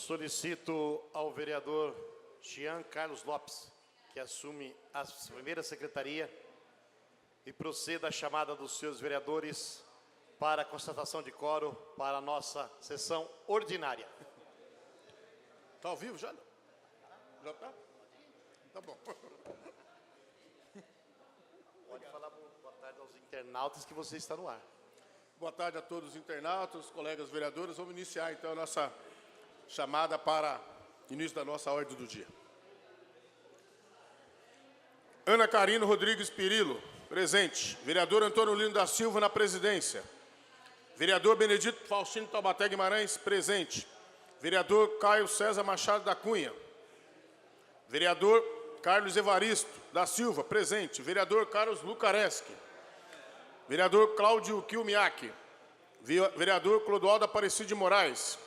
Solicito ao vereador Jean Carlos Lopes, que assume a primeira secretaria, e proceda à chamada dos senhores vereadores para a constatação de quórum para a nossa sessão ordinária. Está ao vivo já? Já está? Tá bom. Pode falar boa tarde aos internautas que você está no ar. Boa tarde a todos os internautas, colegas vereadores. Vamos iniciar, então, a nossa chamada para início da nossa ordem do dia. Ana Carino Rodrigues Pirillo, presente. Vereador Antônio Lino da Silva, na presidência. Vereador Benedito Faustino Taubaté Guimarães, presente. Vereador Caio César Machado da Cunha. Vereador Carlos Evaristo da Silva, presente. Vereador Carlos Lucareschi. Vereador Cláudio Kilmiak. Vereador Clodoaldo Aparecido de Moraes.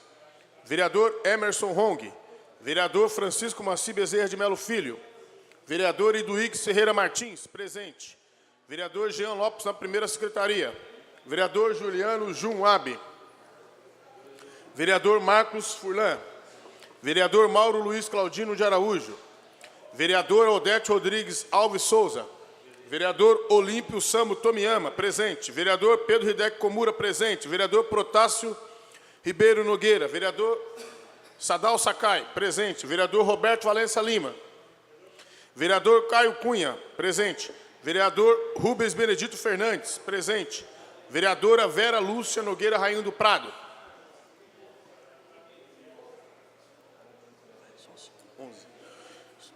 Vereador Emerson Hong. Vereador Francisco Maci Bezerra de Melo Filho. Vereador Iduígues Ferreira Martins, presente. Vereador Jean Lopes, na primeira secretaria. Vereador Juliano Junwabe. Vereador Marcos Furlan. Vereador Mauro Luiz Claudino de Araújo. Vereador Odete Rodrigues Alves Souza. Vereador Olímpio Samo Tomiyama, presente. Vereador Pedro Hideki Komura, presente. Vereador Protásio Ribeiro Nogueira. Vereador Sadal Sakai, presente. Vereador Roberto Valença Lima. Vereador Caio Cunha, presente. Vereador Rubens Benedito Fernandes, presente. Vereadora Vera Lúcia Nogueira Rainho do Prado. 11.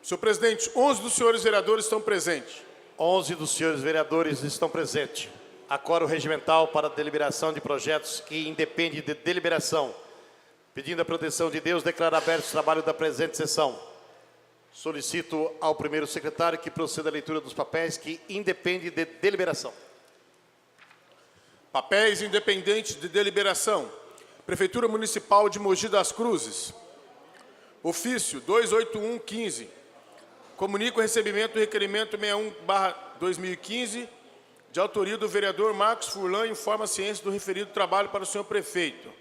Senhor presidente, 11 dos senhores vereadores estão presentes. 11 dos senhores vereadores estão presentes. Quórum regimental para a deliberação de projetos que independe de deliberação. Pedindo a proteção de Deus, declaro aberto o trabalho da presente sessão. Solicito ao primeiro secretário que proceda à leitura dos papéis que independe de deliberação. Papéis independentes de deliberação. Prefeitura Municipal de Mogi das Cruzes. Ofício 28115. Comunico o recebimento do requerimento 61/2015, de autoria do vereador Marcos Furlan, informa a ciência do referido trabalho para o senhor prefeito.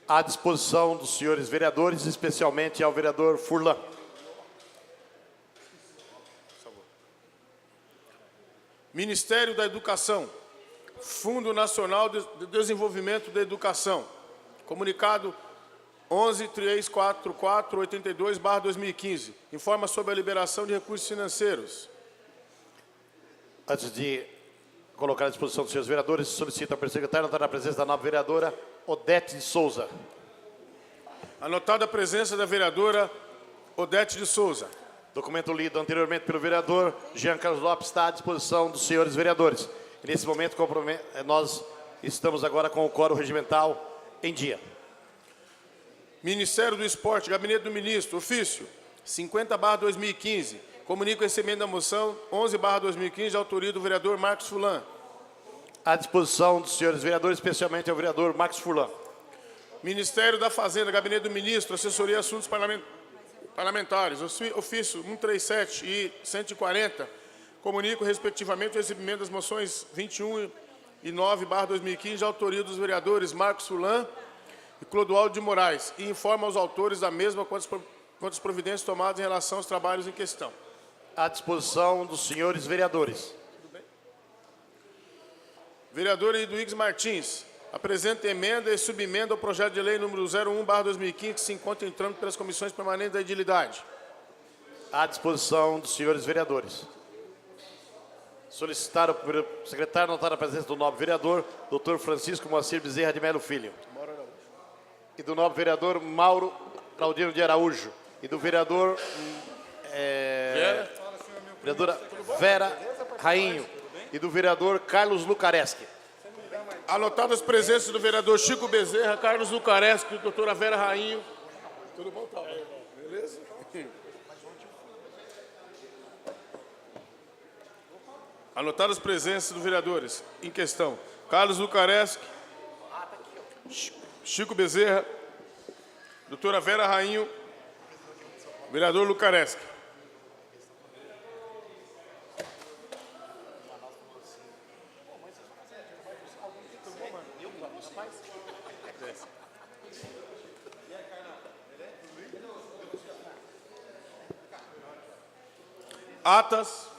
À disposição dos senhores vereadores, especialmente ao vereador Furlan. Ministério da Educação. Fundo Nacional de Desenvolvimento da Educação. Comunicado 11.344.82/2015. Informa sobre a liberação de recursos financeiros. Antes de colocar à disposição dos senhores vereadores, solicito ao secretário notar a presença da nova vereadora Odete de Souza. Anotada a presença da vereadora Odete de Souza. Documento lido anteriormente pelo vereador Jean Carlos Lopes está à disposição dos senhores vereadores. E nesse momento, nós estamos agora com o quórum regimental em dia. Ministério do Esporte, Gabinete do Ministro, ofício 50/2015. Comunico o recebimento da moção 11/2015, de autoria do vereador Marcos Furlan. À disposição dos senhores vereadores, especialmente ao vereador Marcos Furlan. Ministério da Fazenda, Gabinete do Ministro, Assessoria e Assuntos Parlamentares, ofício 137 e 140. Comunico respectivamente o recebimento das moções 21 e 9/2015, de autoria dos vereadores Marcos Furlan e Clodoaldo de Moraes, e informa aos autores da mesma quanto às providências tomadas em relação aos trabalhos em questão. À disposição dos senhores vereadores. Vereador Iduígues Martins, apresenta emenda e subemenda ao projeto de lei número 01/2015, que se encontra em trâmite pelas comissões permanentes da edilidade. À disposição dos senhores vereadores. Solicitar ao primeiro secretário notar a presença do nobre vereador, Dr. Francisco Moacir Bezerra de Melo Filho. E do nobre vereador Mauro Claudino de Araújo. E do vereador vereadora Vera Rainho. E do vereador Carlos Lucareschi. Anotadas as presenças do vereador Chico Bezerra, Carlos Lucareschi e doutora Vera Rainho. Tudo bom, tá? Beleza? Anotadas as presenças dos vereadores em questão. Carlos Lucareschi, Chico Bezerra, doutora Vera Rainho, vereador Lucareschi. Atas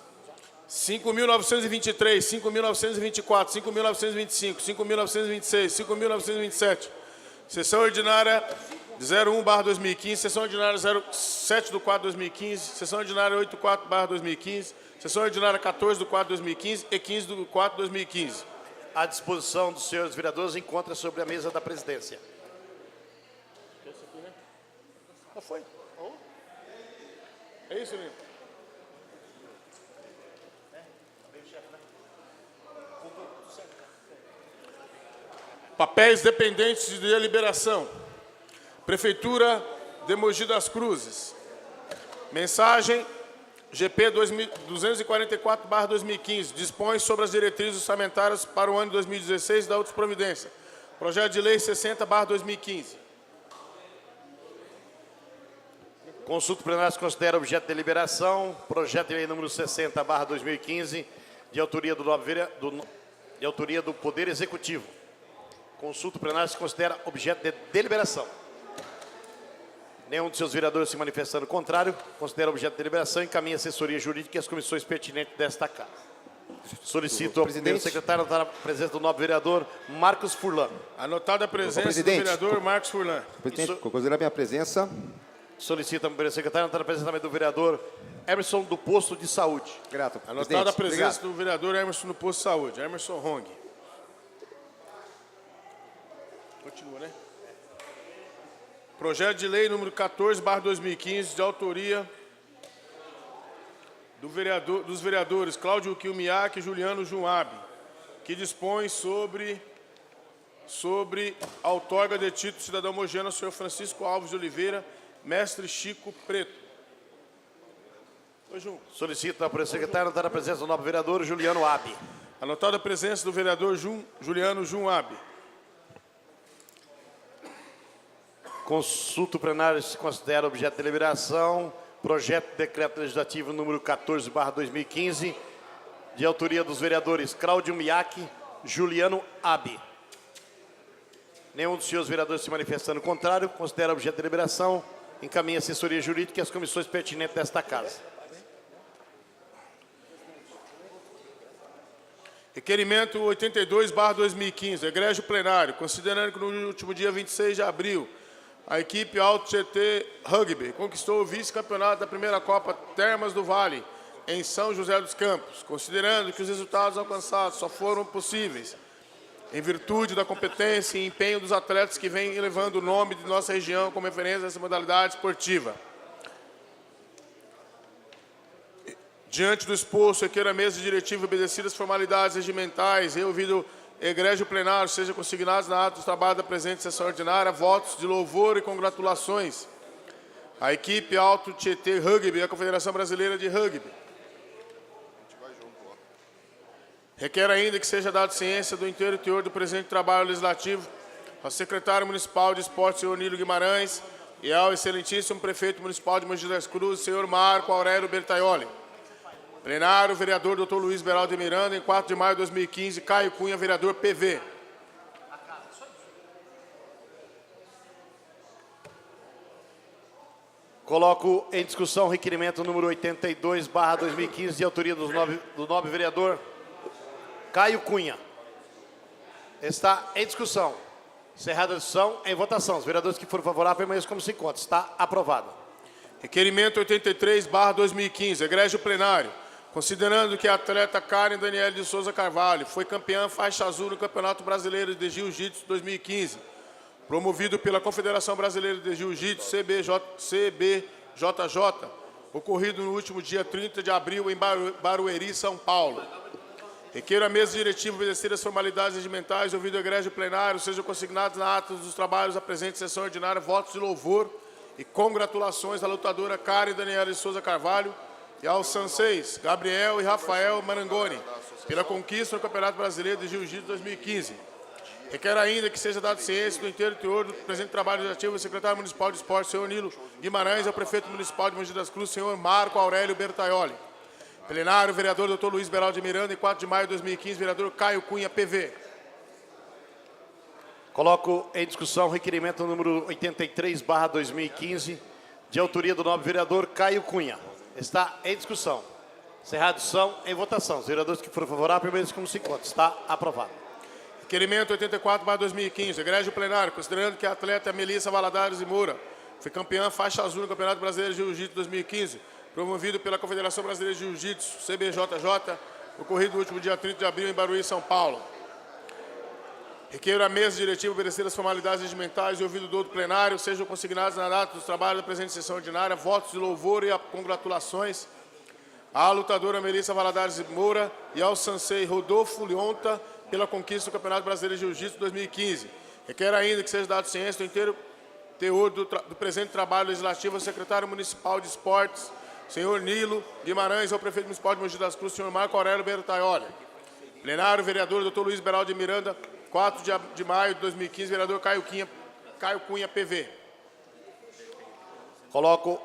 5.923, 5.924, 5.925, 5.926, 5.927. Sessão ordinária 01/2015, sessão ordinária 07/4/2015, sessão ordinária 84/2015, sessão ordinária 14/4/2015 e 15/4/2015. À disposição dos senhores vereadores, encontra sobre a mesa da presidência. Já foi? É isso, Lino? Papéis dependentes de deliberação. Prefeitura de Mogi das Cruzes. Mensagem GP 244/2015. Dispõe sobre as diretrizes orçamentárias para o ano de 2016 e da outras providências. Projeto de lei 60/2015. Consulta plenária se considera objeto de deliberação. Projeto de lei número 60/2015, de autoria do Poder Executivo. Consulta plenária se considera objeto de deliberação. Nenhum de seus vereadores se manifestando contrário, considera objeto de deliberação e encaminha a assessoria jurídica e as comissões pertinentes desta Casa. Solicito ao primeiro secretário anotar a presença do nobre vereador Marcos Furlan. Anotada a presença do vereador Marcos Furlan. Presidente, considera a minha presença. Solicito ao primeiro secretário anotar a presença também do vereador Emerson do Posto de Saúde. Grato, Anotada a presença do vereador Emerson do Posto de Saúde. Emerson Hong. Continua, né? Projeto de lei número 14/2015, de autoria dos vereadores Cláudio Kilmiak e Juliano Junab, que dispõe sobre a outorga de título cidadão mogiano ao senhor Francisco Alves de Oliveira, mestre Chico Preto. Oi, Jun. Solicito ao primeiro secretário anotar a presença do nobre vereador Juliano Abi. Anotada a presença do vereador Juliano Junab. Consulta plenária se considera objeto de deliberação. Projeto de decreto legislativo número 14/2015, de autoria dos vereadores Cláudio Miak, Juliano Abi. Nenhum dos senhores vereadores se manifestando contrário, considera objeto de deliberação, encaminha a assessoria jurídica e as comissões pertinentes desta Casa. Requerimento 82/2015, egrégio plenário, considerando que no último dia 26 de abril, a equipe Alto GT Rugby conquistou o vice-campeonato da primeira Copa Termas do Vale, em São José dos Campos, considerando que os resultados alcançados só foram possíveis em virtude da competência e empenho dos atletas que vêm elevando o nome de nossa região como referência nessa modalidade esportiva. Diante do exposto, requer a mesa diretiva obedecidas as formalidades regimentais e ouvido egrégio plenário, seja consignados na ata do trabalho da presente sessão ordinária, votos de louvor e congratulações à equipe Alto Tietê Rugby e à Confederação Brasileira de Rugby. Requer ainda que seja dado ciência do inteiro e teor do presente trabalho legislativo ao secretário municipal de esporte, senhor Nílio Guimarães, e ao excelentíssimo prefeito municipal de Mogi das Cruzes, senhor Marco Aurélio Bertaioli. Plenário, vereador Dr. Luiz Beraldo de Miranda, em 4 de maio de 2015, Caio Cunha, vereador PV. Coloco em discussão o requerimento número 82/2015, de autoria do nobre vereador Caio Cunha. Está em discussão. Encerrada a discussão, em votação. Os vereadores que forem favoráveis, permaneçam como se encontra. Está aprovado. Requerimento 83/2015, egrégio plenário. Considerando que a atleta Karen Daniele de Souza Carvalho foi campeã faixa azul no Campeonato Brasileiro de Jiu-Jitsu 2015, promovido pela Confederação Brasileira de Jiu-Jitsu, CBJJ, ocorrido no último dia 30 de abril em Barueri, São Paulo. Requeiro a mesa diretiva obedecer as formalidades regimentais, ouvido o egrégio plenário, sejam consignados na ata dos trabalhos da presente sessão ordinária votos de louvor e congratulações à lutadora Karen Daniela de Souza Carvalho e aos sanseis Gabriel e Rafael Marangoni pela conquista do Campeonato Brasileiro de Jiu-Jitsu 2015. Requer ainda que seja dado ciência do inteiro e teor do presente trabalho legislativo ao secretário municipal de esporte, senhor Nilo Guimarães, e ao prefeito municipal de Mogi das Cruzes, senhor Marco Aurélio Bertaioli. Plenário, vereador Dr. Luiz Beraldo de Miranda, em 4 de maio de 2015, vereador Caio Cunha, PV. Coloco em discussão o requerimento número 83/2015, de autoria do nobre vereador Caio Cunha. Está em discussão. Encerrada a discussão, em votação. Os vereadores que forem favoráveis, permaneçam como se encontram. Está aprovado. Requerimento 84/2015. Egrégio plenário, considerando que a atleta Melissa Valadares e Moura foi campeã faixa azul no Campeonato Brasileiro de Jiu-Jitsu 2015, promovido pela Confederação Brasileira de Jiu-Jitsu, CBJJ, ocorrido no último dia 30 de abril em Barueri, São Paulo. Requeiro a mesa diretiva obedecer as formalidades regimentais e ouvido do outro plenário, sejam consignados na data dos trabalhos da presente sessão ordinária votos de louvor e congratulações à lutadora Melissa Valadares Moura e ao sensei Rodolfo Lionta pela conquista do Campeonato Brasileiro de Jiu-Jitsu 2015. Requer ainda que seja dado ciência do inteiro teor do presente trabalho legislativo ao secretário municipal de esportes, senhor Nilo Guimarães, ao prefeito municipal de Mogi das Cruzes, senhor Marco Aurélio Bertaioli. Plenário, vereador Dr. Luiz Beraldo de Miranda, 4 de maio de 2015, vereador Caio Cunha, PV. Coloco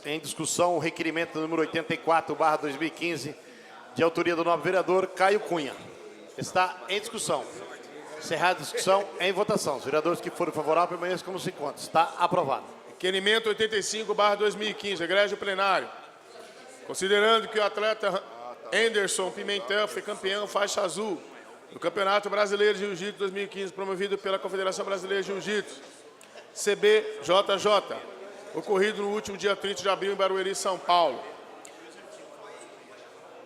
em discussão o requerimento número 84/2015, de autoria do nobre vereador Caio Cunha. Está em discussão. Encerrada a discussão, em votação. Os vereadores que forem favoráveis, permaneçam como se encontram. Está aprovado. Requerimento 85/2015, egrégio plenário. Considerando que o atleta Anderson Pimentel foi campeão faixa azul no Campeonato Brasileiro de Jiu-Jitsu 2015, promovido pela Confederação Brasileira de Jiu-Jitsu, CBJJ, ocorrido no último dia 30 de abril em Barueri, São Paulo.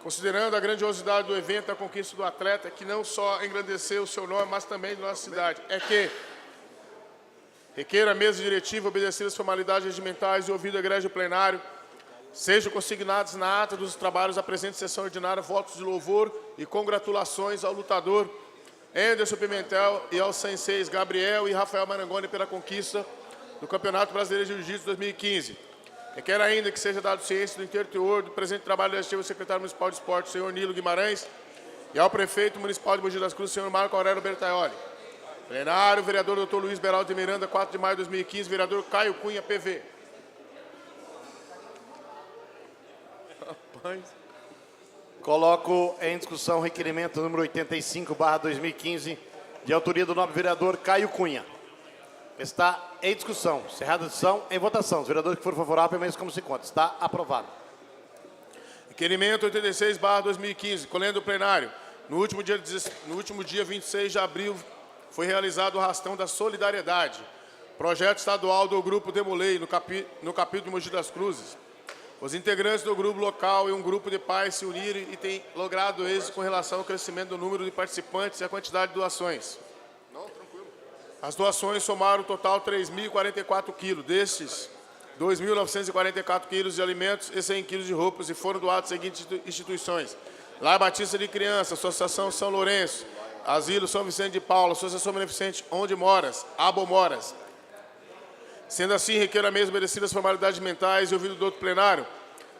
Considerando a grandiosidade do evento e a conquista do atleta, que não só engrandeceu o seu nome, mas também de nossa cidade, é que requer a mesa diretiva obedecer as formalidades regimentais e ouvido o egrégio plenário, sejam consignados na ata dos trabalhos da presente sessão ordinária votos de louvor e congratulações ao lutador Anderson Pimentel e aos senseis Gabriel e Rafael Marangoni pela conquista do Campeonato Brasileiro de Jiu-Jitsu 2015. Requer ainda que seja dado ciência do inteiro teor do presente trabalho legislativo ao secretário municipal de esporte, senhor Nilo Guimarães, e ao prefeito municipal de Mogi das Cruzes, senhor Marco Aurélio Bertaioli. Plenário, vereador Dr. Luiz Beraldo de Miranda, 4 de maio de 2015, vereador Caio Cunha, PV. Coloco em discussão o requerimento número 85/2015, de autoria do nobre vereador Caio Cunha. Está em discussão. Encerrada a discussão, em votação. Os vereadores que forem favoráveis, permaneçam como se encontram. Está aprovado. Requerimento 86/2015, colhendo o plenário. No último dia 26 de abril, foi realizado o Rastão da Solidariedade, projeto estadual do Grupo Demolei, no capítulo de Mogi das Cruzes. Os integrantes do grupo local e um grupo de pais se uniram e têm logrado êxito com relação ao crescimento do número de participantes e a quantidade de doações. As doações somaram um total de 3.044 quilos. Destes, 2.944 quilos de alimentos e 100 quilos de roupas e foram doados às seguintes instituições: Lar Batista de Criança, Associação São Lourenço, Asilo São Vicente de Paulo, Associação Beneficente Onde Moras, Abomoras. Sendo assim, requer a mesa obedecer as formalidades mentais e ouvido do outro plenário,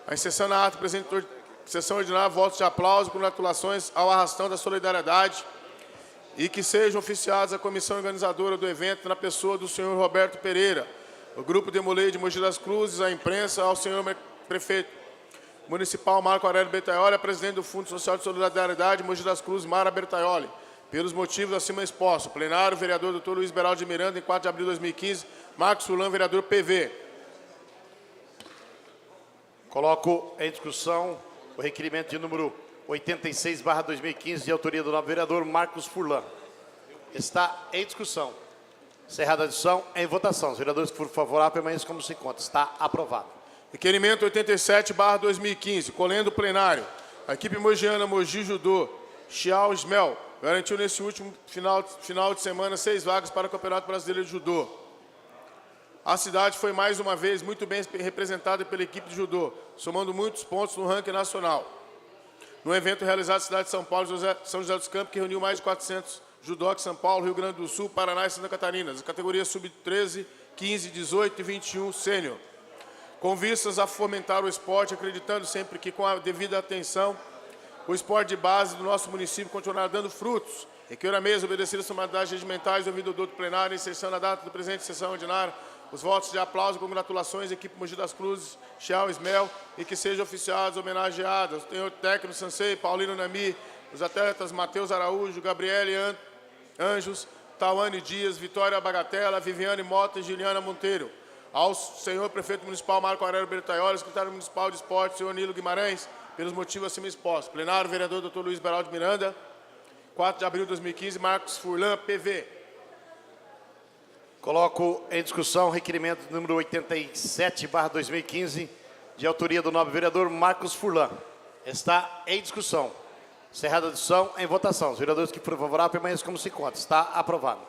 a inserção na ata presente sessão ordinária, votos de aplauso e congratulações ao Arrastão da Solidariedade e que sejam oficiados a comissão organizadora do evento na pessoa do senhor Roberto Pereira, o Grupo Demolei de Mogi das Cruzes, a imprensa, ao senhor prefeito municipal Marco Aurélio Bertaioli, a presidente do Fundo Social de Solidariedade Mogi das Cruzes, Mara Bertaioli, pelos motivos acima expostos. Plenário, vereador Dr. Luiz Beraldo de Miranda, em 4 de abril de 2015, Marcos Fulan, vereador PV. Coloco em discussão o requerimento de número 86/2015, de autoria do nobre vereador Marcos Furlan. Está em discussão. Encerrada a discussão, em votação. Os vereadores que forem favoráveis, permaneçam como se encontra. Está aprovado. Requerimento 87/2015, colhendo o plenário. A equipe mogiana Mogi Judô, Xiao Ismel, garantiu nesse último final de semana 6 vagas para o Campeonato Brasileiro de Judô. A cidade foi mais uma vez muito bem representada pela equipe de judô, somando muitos pontos no ranking nacional. No evento realizado na cidade de São Paulo, São José dos Campos, que reuniu mais de 400 judocas, São Paulo, Rio Grande do Sul, Paraná e Santa Catarina, as categorias sub-13, 15, 18 e 21 sênior. Com vistas a fomentar o esporte, acreditando sempre que com a devida atenção, o esporte de base do nosso município continuará dando frutos. Requer a mesa obedecer as formalidades regimentais, ouvido do outro plenário, inserção na data da presente sessão ordinária, os votos de aplauso e congratulações à equipe Mogi das Cruzes, Xiao Ismel, e que sejam oficiados, homenageados, o senhor técnico Sansei, Paulino Nami, os atletas Matheus Araújo, Gabriele Anjos, Tawane Dias, Vitória Bagatella, Viviane Mota e Juliana Monteiro. Ao senhor prefeito municipal Marco Aurélio Bertaioli, secretário municipal de esporte, senhor Nilo Guimarães, pelos motivos acima expostos. Plenário, vereador Dr. Luiz Beraldo de Miranda, 4 de abril de 2015, Marcos Furlan, PV. Coloco em discussão o requerimento número 87/2015, de autoria do nobre vereador Marcos Furlan. Está em discussão. Encerrada a discussão, em votação. Os vereadores que forem favoráveis permaneçam como se encontra. Está aprovado.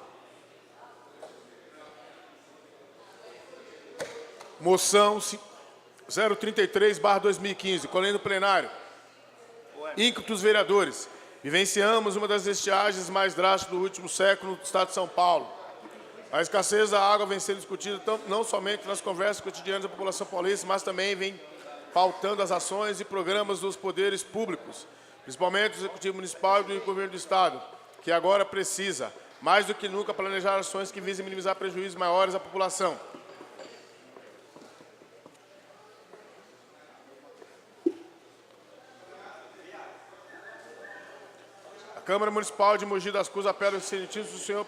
Moção 033/2015, colhendo plenário. Ínclitos vereadores, vivenciamos uma das estiagens mais drásticas do último século no estado de São Paulo. A escassez da água vem sendo discutida não somente nas conversas cotidianas da população paulista, mas também vem pautando as ações e programas dos poderes públicos, principalmente do Executivo Municipal e do Governo do Estado, que agora precisa, mais do que nunca, planejar ações que visem minimizar prejuízos maiores à população. A Câmara Municipal de Mogi das Cruzes apela aos excelentíssimos do senhor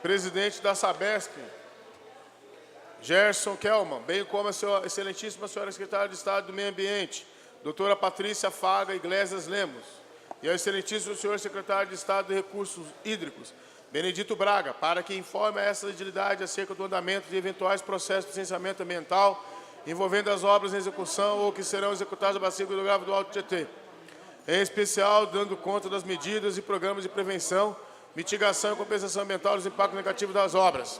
presidente da Sabesp, Gerson Kelman, bem como a excelentíssima senhora secretária de Estado do Meio Ambiente, doutora Patrícia Faga Iglesias Lemos, e ao excelentíssimo senhor secretário de Estado de Recursos Hídricos, Benedito Braga, para que informe a essa agilidade acerca do andamento de eventuais processos de licenciamento ambiental envolvendo as obras em execução ou que serão executadas na bacia hidrográfica do Alto Tietê, em especial dando conta das medidas e programas de prevenção, mitigação e compensação ambiental dos impactos negativos das obras.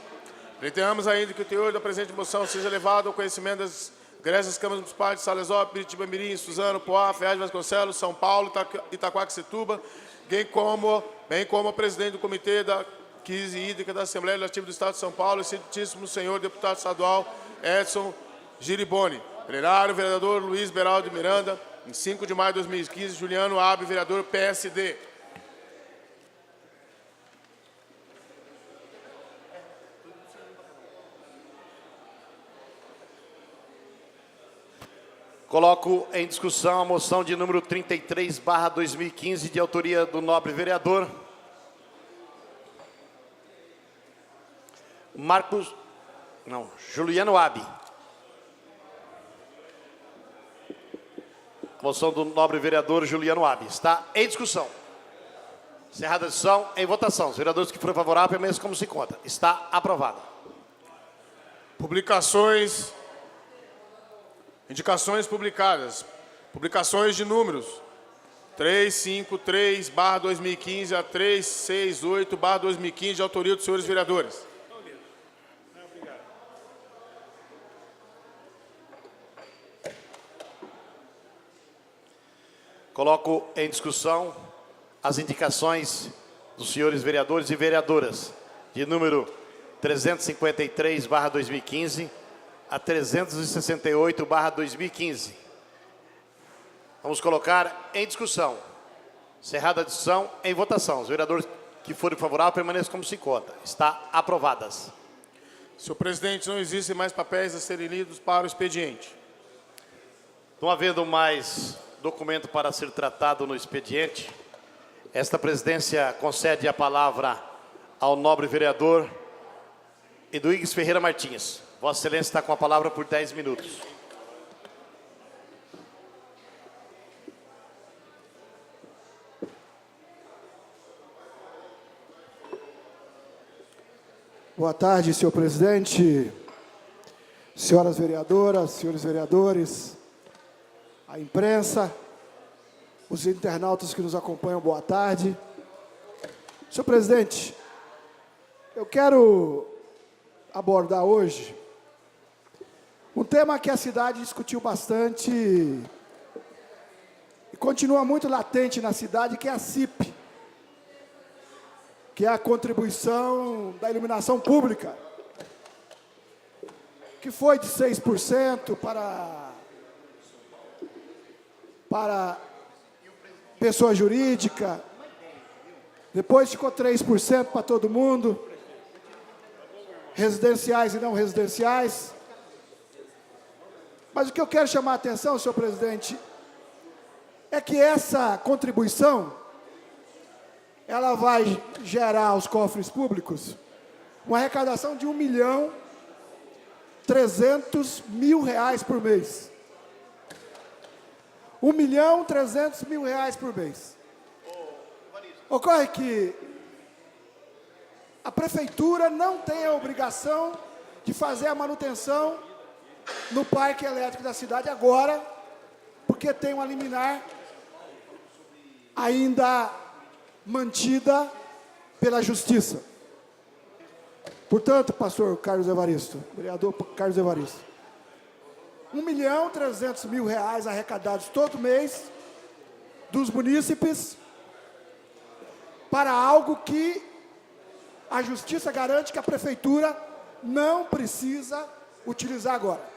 Reiteramos ainda que o teor da presente moção seja levado ao conhecimento das egrégias câmaras municipais de Salesópolis, Piritiba Mirim, Suzano, Poá, Ferraz de Vasconcelos, São Paulo, Itaquaquecetuba, bem como o presidente do Comitê da Crise Hídrica da Assembleia Legislativa do Estado de São Paulo, excelentíssimo senhor deputado estadual Edson Giriboni. Plenário, vereador Luiz Beraldo de Miranda, em 5 de maio de 2015, Juliano Abe, vereador PSD. Coloco em discussão a moção de número 33/2015, de autoria do nobre vereador Juliano Abe. Moção do nobre vereador Juliano Abe. Está em discussão. Encerrada a discussão, em votação. Os vereadores que forem favoráveis, permaneçam como se encontra. Está aprovada. Publicações. Indicações publicadas. Publicações de números 353/2015 a 368/2015, de autoria dos senhores vereadores. Coloco em discussão as indicações dos senhores vereadores e vereadoras de número 353/2015 a 368/2015. Vamos colocar em discussão. Encerrada a discussão, em votação. Os vereadores que forem favoráveis permaneçam como se encontra. Está aprovadas. Senhor presidente, não existem mais papéis a serem lidos para o expediente. Não havendo mais documento para ser tratado no expediente, esta presidência concede a palavra ao nobre vereador Eduígues Ferreira Martins. Vossa Excelência está com a palavra por 10 minutos. Boa tarde, senhor presidente, senhoras vereadoras, senhores vereadores, a imprensa, os internautas que nos acompanham, boa tarde. Senhor presidente, eu quero abordar hoje um tema que a cidade discutiu bastante e continua muito latente na cidade, que é a CIP, que é a contribuição da iluminação pública, que foi de 6% para pessoa jurídica, depois ficou 3% para todo mundo, residenciais e não residenciais. Mas o que eu quero chamar a atenção, senhor presidente, é que essa contribuição, ela vai gerar aos cofres públicos uma arrecadação de R$1.300.000 por mês. R$ 1.300.000 por mês. Ocorre que a prefeitura não tem a obrigação de fazer a manutenção no parque elétrico da cidade agora, porque tem uma liminar ainda mantida pela Justiça. Portanto, pastor Carlos Evaristo, vereador Carlos Evaristo, R$ 1.300.000 arrecadados todo mês dos munícipes para algo que a Justiça garante que a prefeitura não precisa utilizar agora.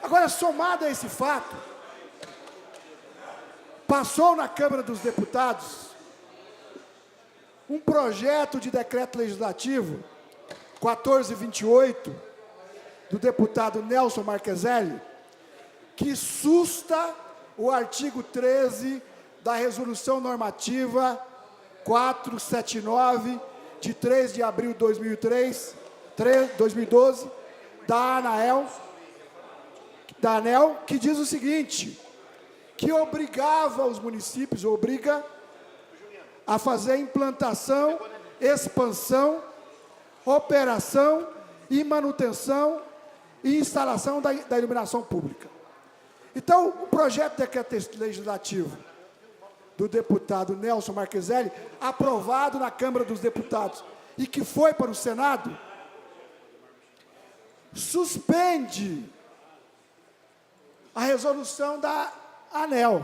Agora, somado a esse fato, passou na Câmara dos Deputados um projeto de decreto legislativo 1428 do deputado Nelson Marqueselli, que susta o artigo 13 da Resolução Normativa 479, de 3 de abril de 2012, da ANEEL, que diz o seguinte, que obrigava os municípios, obriga a fazer a implantação, expansão, operação e manutenção e instalação da iluminação pública. Então, o projeto de decreto legislativo do deputado Nelson Marqueselli, aprovado na Câmara dos Deputados e que foi para o Senado, suspende a resolução da ANEEL.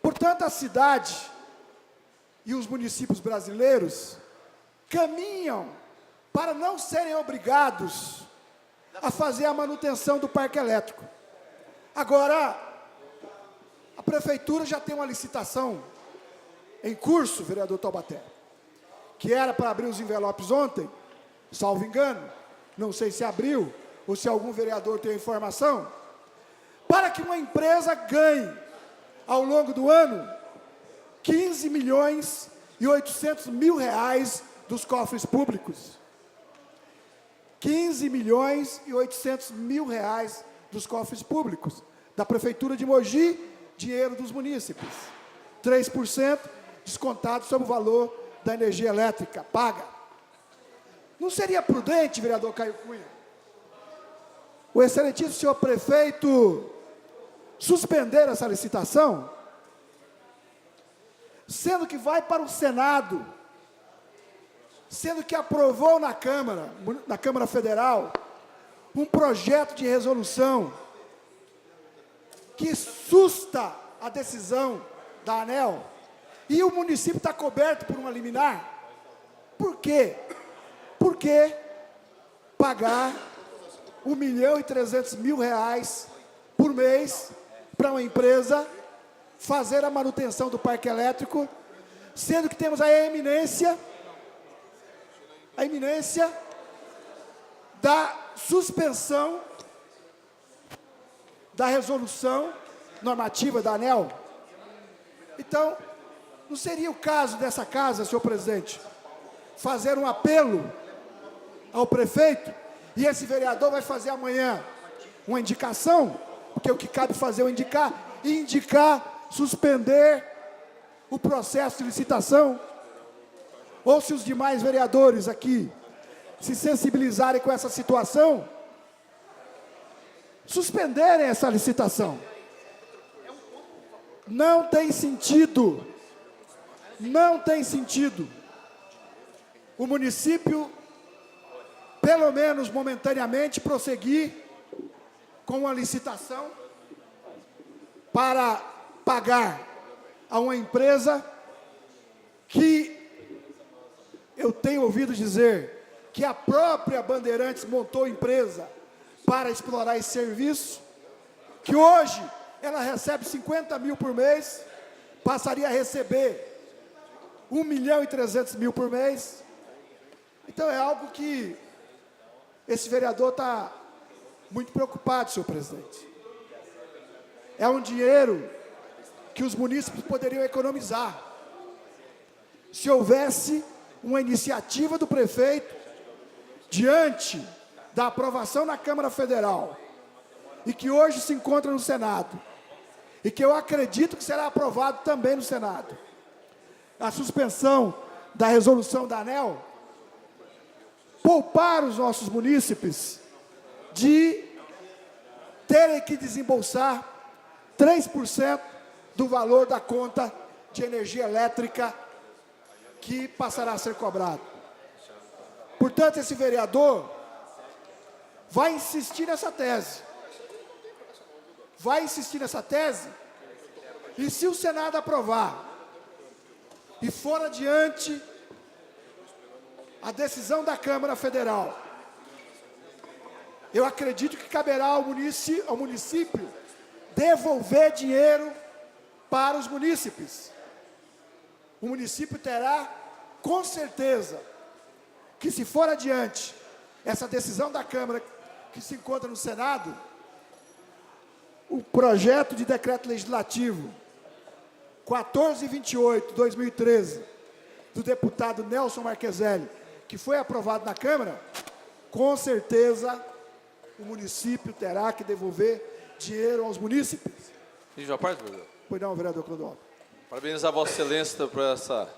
Portanto, a cidade e os municípios brasileiros caminham para não serem obrigados a fazer a manutenção do parque elétrico. Agora, a prefeitura já tem uma licitação em curso, vereador Taubaté, que era para abrir os envelopes ontem, salvo engano, não sei se abriu, ou se algum vereador tem a informação, para que uma empresa ganhe, ao longo do ano, R$ 15.800.000 dos cofres públicos. R$ 15.800.000 dos cofres públicos, da Prefeitura de Mogi, dinheiro dos munícipes. 3% descontado sobre o valor da energia elétrica paga. Não seria prudente, vereador Caio Cunha, o excelentíssimo senhor prefeito suspender essa licitação, sendo que vai para o Senado, sendo que aprovou na Câmara Federal, um projeto de resolução que susta a decisão da ANEEL, e o município está coberto por uma liminar? Por quê? Por que pagar R$ 1.300.000 por mês para uma empresa fazer a manutenção do parque elétrico, sendo que temos a iminência da suspensão da resolução normativa da ANEEL? Então, não seria o caso dessa casa, senhor presidente, fazer um apelo ao prefeito, e esse vereador vai fazer amanhã uma indicação, porque o que cabe fazer é indicar, suspender o processo de licitação, ou se os demais vereadores aqui se sensibilizarem com essa situação, suspenderem essa licitação. Não tem sentido o município, pelo menos momentaneamente, prosseguir com uma licitação para pagar a uma empresa que eu tenho ouvido dizer que a própria Bandeirantes montou empresa para explorar esse serviço, que hoje ela recebe 50 mil por mês, passaria a receber R$ 1.300.000 por mês. Então é algo que esse vereador está muito preocupado, senhor presidente. É um dinheiro que os munícipes poderiam economizar se houvesse uma iniciativa do prefeito, diante da aprovação na Câmara Federal e que hoje se encontra no Senado, e que eu acredito que será aprovado também no Senado. A suspensão da resolução da ANEEL, poupar os nossos munícipes de terem que desembolsar 3% do valor da conta de energia elétrica que passará a ser cobrado. Portanto, esse vereador vai insistir nessa tese. Vai insistir nessa tese, e se o Senado aprovar e for adiante a decisão da Câmara Federal, eu acredito que caberá ao município devolver dinheiro para os munícipes. O município terá, com certeza, que se for adiante essa decisão da Câmara que se encontra no Senado, o projeto de decreto legislativo 1428/2013 do deputado Nelson Marqueselli, que foi aprovado na Câmara, com certeza o município terá que devolver dinheiro aos munícipes. Já parte, vereador? Pois não, vereador Clodoaldo. Parabenizar a Vossa Excelência por essa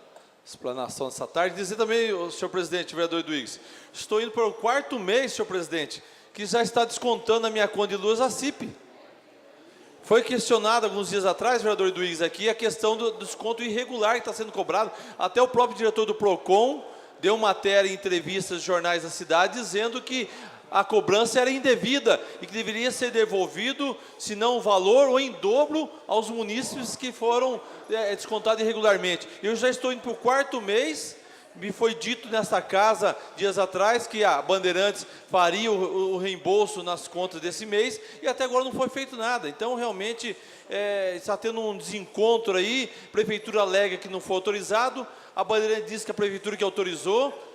explanação dessa tarde. Dizer também, senhor presidente, vereador Eduígues, estou indo para o 4º mês, senhor presidente, que já está descontando na minha conta de luz a CIP. Foi questionado alguns dias atrás, vereador Eduígues, aqui, a questão do desconto irregular que está sendo cobrado. Até o próprio diretor do PROCON deu matéria em entrevistas de jornais da cidade, dizendo que a cobrança era indevida e que deveria ser devolvido, se não o valor ou em dobro, aos munícipes que foram descontados irregularmente. Eu já estou indo para o 4º mês. Me foi dito nesta casa, dias atrás, que a Bandeirantes faria o reembolso nas contas desse mês, e até agora não foi feito nada. Então, realmente, está tendo um desencontro aí, a Prefeitura alega que não foi autorizado, a Bandeirantes diz que a Prefeitura que autorizou,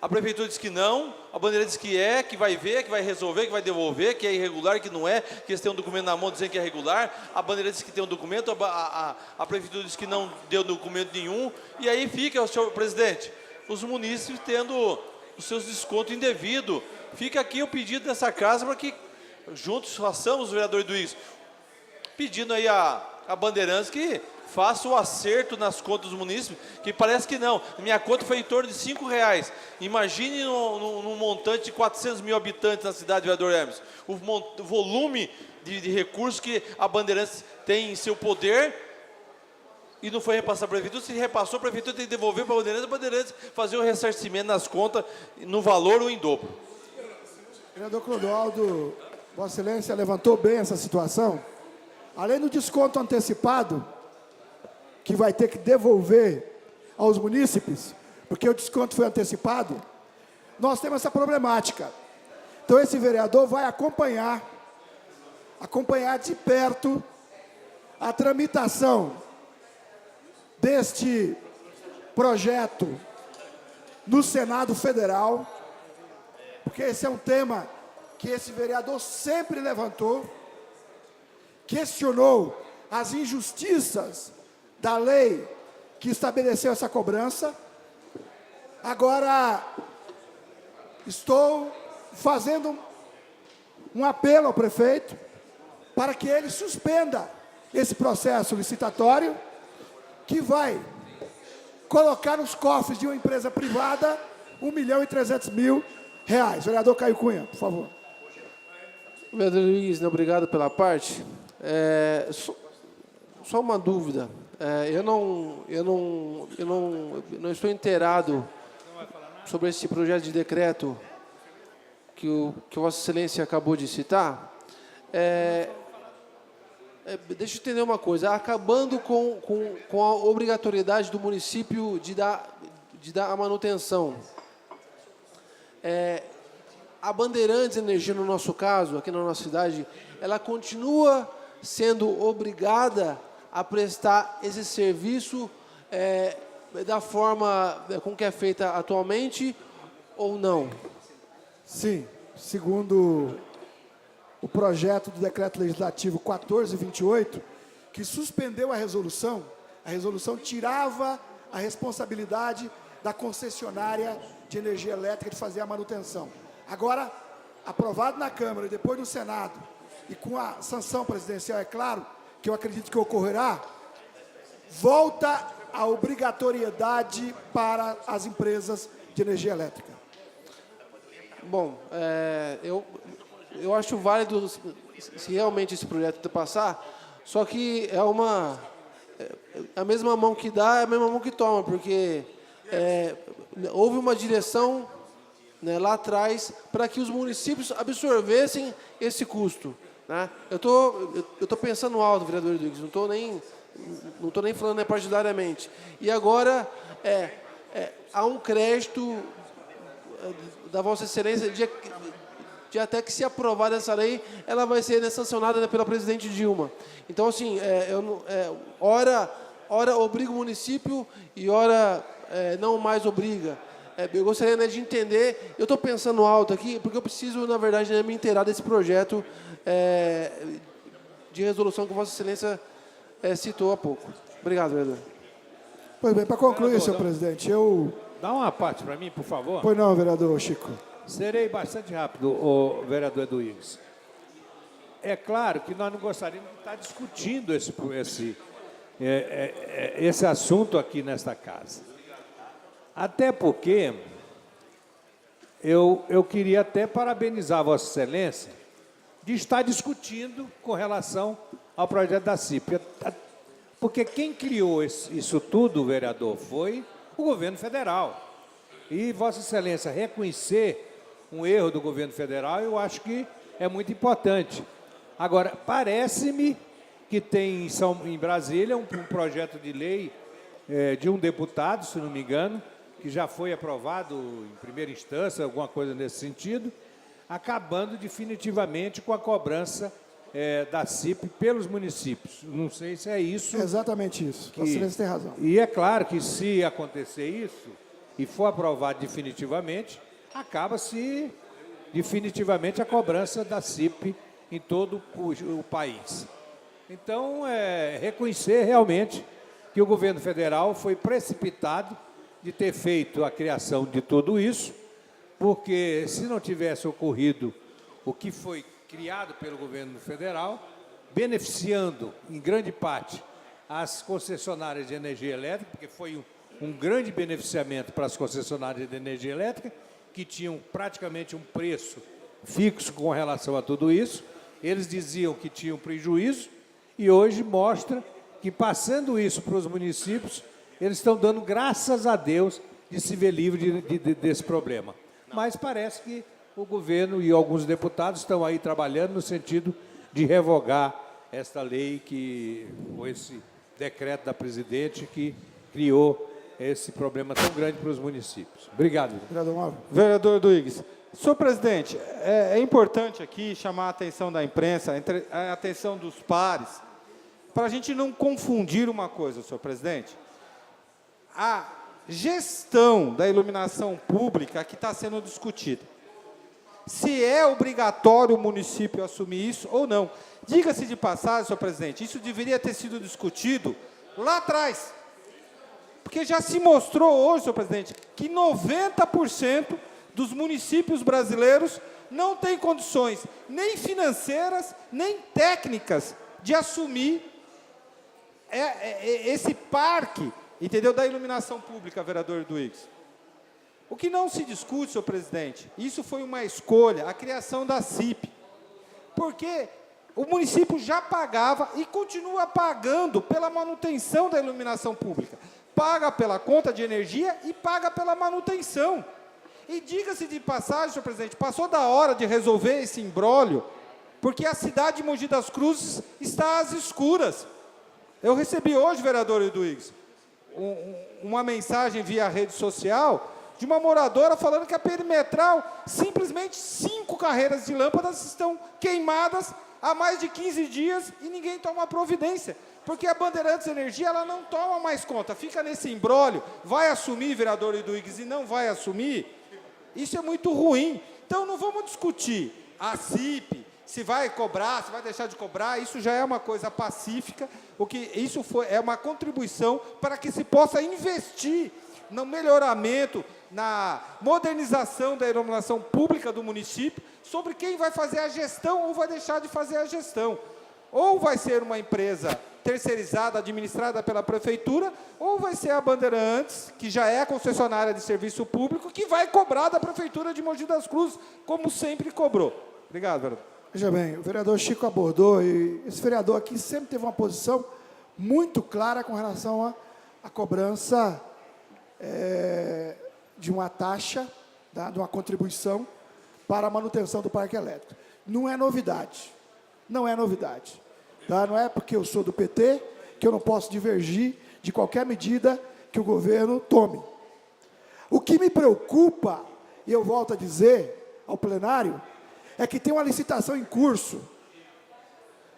a Prefeitura diz que não, a Bandeirantes diz que vai ver, que vai resolver, que vai devolver, que é irregular, que não é, que eles têm um documento na mão dizendo que é regular, a Bandeirantes diz que tem um documento, a Prefeitura diz que não deu documento nenhum, e aí fica, senhor presidente, os munícipes tendo os seus descontos indevidos. Fica aqui o pedido dessa casa para que juntos façamos, vereador Eduígues, pedindo aí a Bandeirantes que faça o acerto nas contas dos munícipes, que parece que não. Minha conta foi em torno de R$5. Imagine num montante de 400 mil habitantes na cidade, vereador Hermes, o volume de recursos que a Bandeirantes tem em seu poder, e não foi repassar para a Prefeitura. Se repassou, a Prefeitura tem que devolver para a Bandeirantes fazer o ressarcimento nas contas no valor ou em dobro. Vereador Clodoaldo, Vossa Excelência levantou bem essa situação. Além do desconto antecipado, que vai ter que devolver aos munícipes, porque o desconto foi antecipado, nós temos essa problemática. Então esse vereador vai acompanhar de perto a tramitação deste projeto no Senado Federal, porque esse é um tema que esse vereador sempre levantou, questionou as injustiças da lei que estabeleceu essa cobrança. Agora, estou fazendo um apelo ao prefeito para que ele suspenda esse processo licitatório, que vai colocar nos cofres de uma empresa privada R$1.300.000. Vereador Caio Cunha, por favor. Vereador Luiz, obrigado pela parte. Só uma dúvida. Eu não estou inteirado sobre esse projeto de decreto que Vossa Excelência acabou de citar. Deixa eu entender uma coisa. Acabando com a obrigatoriedade do município de dar a manutenção. A Bandeirantes Energia, no nosso caso, aqui na nossa cidade, ela continua sendo obrigada a prestar esse serviço da forma com que é feita atualmente ou não? Sim, segundo o projeto do decreto legislativo 1428, que suspendeu a resolução tirava a responsabilidade da concessionária de energia elétrica de fazer a manutenção. Agora, aprovado na Câmara e depois no Senado, e com a sanção presidencial, é claro, que eu acredito que ocorrerá, volta a obrigatoriedade para as empresas de energia elétrica. Bom, eu acho válido se realmente esse projeto passar, só que a mesma mão que dá é a mesma mão que toma, porque houve uma direção, né, lá atrás para que os municípios absorvessem esse custo, né? Eu tô pensando alto, vereador Rodrigues, não estou nem falando partidariamente. E agora há um crédito da Vossa Excelência de até que, se aprovada essa lei, ela vai ser sancionada pela presidente Dilma. Então, assim, ora obriga o município e ora não mais obriga. Eu gostaria, né, de entender, eu estou pensando alto aqui, porque eu preciso, na verdade, né, me inteirar desse projeto de resolução que Vossa Excelência citou há pouco. Obrigado, vereador. Pois bem, para concluir, senhor presidente, Dá uma parte para mim, por favor. Pois não, vereador Chico. Serei bastante rápido, o vereador Eduígues. É claro que nós não gostaríamos de estar discutindo esse assunto aqui nesta casa. Até porque eu queria até parabenizar Vossa Excelência de estar discutindo com relação ao projeto da CIP. Porque quem criou isso tudo, vereador, foi o governo federal. E Vossa Excelência reconhecer um erro do governo federal, eu acho que é muito importante. Agora, parece-me que tem em Brasília um projeto de lei de um deputado, se não me engano, que já foi aprovado em primeira instância, alguma coisa nesse sentido, acabando definitivamente com a cobrança da CIP pelos municípios. Não sei se é isso. É exatamente isso. Vossa Excelência tem razão. E é claro que, se acontecer isso e for aprovado definitivamente, acaba-se definitivamente a cobrança da CIP em todo o país. Então, reconhecer realmente que o governo federal foi precipitado de ter feito a criação de tudo isso, porque se não tivesse ocorrido o que foi criado pelo governo federal, beneficiando em grande parte as concessionárias de energia elétrica, porque foi um grande beneficiamento para as concessionárias de energia elétrica, que tinham praticamente um preço fixo com relação a tudo isso. Eles diziam que tinham prejuízo e hoje mostra que, passando isso para os municípios, eles estão dando graças a Deus de se ver livre desse problema. Mas parece que o governo e alguns deputados estão aí trabalhando no sentido de revogar esta lei, ou esse decreto da presidente que criou esse problema tão grande para os municípios. Obrigado. Vereador Mauro. Vereador Duígues, senhor presidente, é importante aqui chamar a atenção da imprensa, a atenção dos pares, para a gente não confundir uma coisa, senhor presidente. A gestão da iluminação pública que está sendo discutida. Se é obrigatório o município assumir isso ou não. Diga-se de passagem, senhor presidente, isso deveria ter sido discutido lá atrás. Porque já se mostrou hoje, senhor presidente, que 90% dos municípios brasileiros não têm condições nem financeiras, nem técnicas de assumir esse parque, entendeu, da iluminação pública, vereador Duígues. O que não se discute, senhor presidente, isso foi uma escolha, a criação da CIP, porque o município já pagava e continua pagando pela manutenção da iluminação pública. Paga pela conta de energia e paga pela manutenção. E diga-se de passagem, senhor presidente, passou da hora de resolver esse imbróglio, porque a cidade de Mogi das Cruzes está às escuras. Eu recebi hoje, vereador Eduígues, uma mensagem via rede social de uma moradora falando que a perimetral, simplesmente 5 carreiras de lâmpadas estão queimadas há mais de 15 dias e ninguém toma providência. Porque a Bandeirantes Energia, ela não toma mais conta, fica nesse imbróglio, vai assumir, vereador Eduígues, e não vai assumir. Isso é muito ruim. Então, não vamos discutir a CIP, se vai cobrar, se vai deixar de cobrar, isso já é uma coisa pacífica, é uma contribuição para que se possa investir no melhoramento na modernização da iluminação pública do município, sobre quem vai fazer a gestão ou vai deixar de fazer a gestão. Ou vai ser uma empresa terceirizada, administrada pela prefeitura, ou vai ser a Bandeirantes, que já é a concessionária de serviço público, que vai cobrar da prefeitura de Mogi das Cruzes, como sempre cobrou. Obrigado, vereador. Veja bem, o vereador Chico abordou, e esse vereador aqui sempre teve uma posição muito clara com relação à cobrança de uma taxa, tá, de uma contribuição para a manutenção do parque elétrico. Não é novidade. Não é novidade. Tá? Não é porque eu sou do PT que eu não posso divergir de qualquer medida que o governo tome. O que me preocupa, e eu volto a dizer ao plenário, é que tem uma licitação em curso.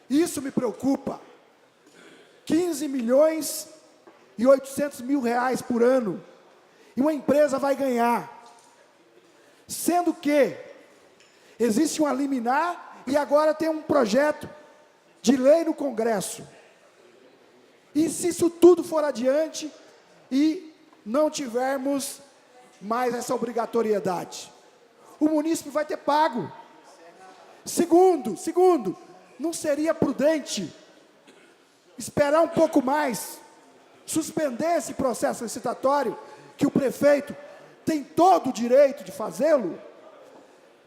Isso me preocupa. 15 milhões e 800 mil reais por ano. E uma empresa vai ganhar. Sendo que existe uma liminar e agora tem um projeto de lei no Congresso. E se isso tudo for adiante e não tivermos mais essa obrigatoriedade, o munícipe vai ter pago. Segundo, não seria prudente esperar um pouco mais, suspender esse processo licitatório, que o prefeito tem todo o direito de fazê-lo,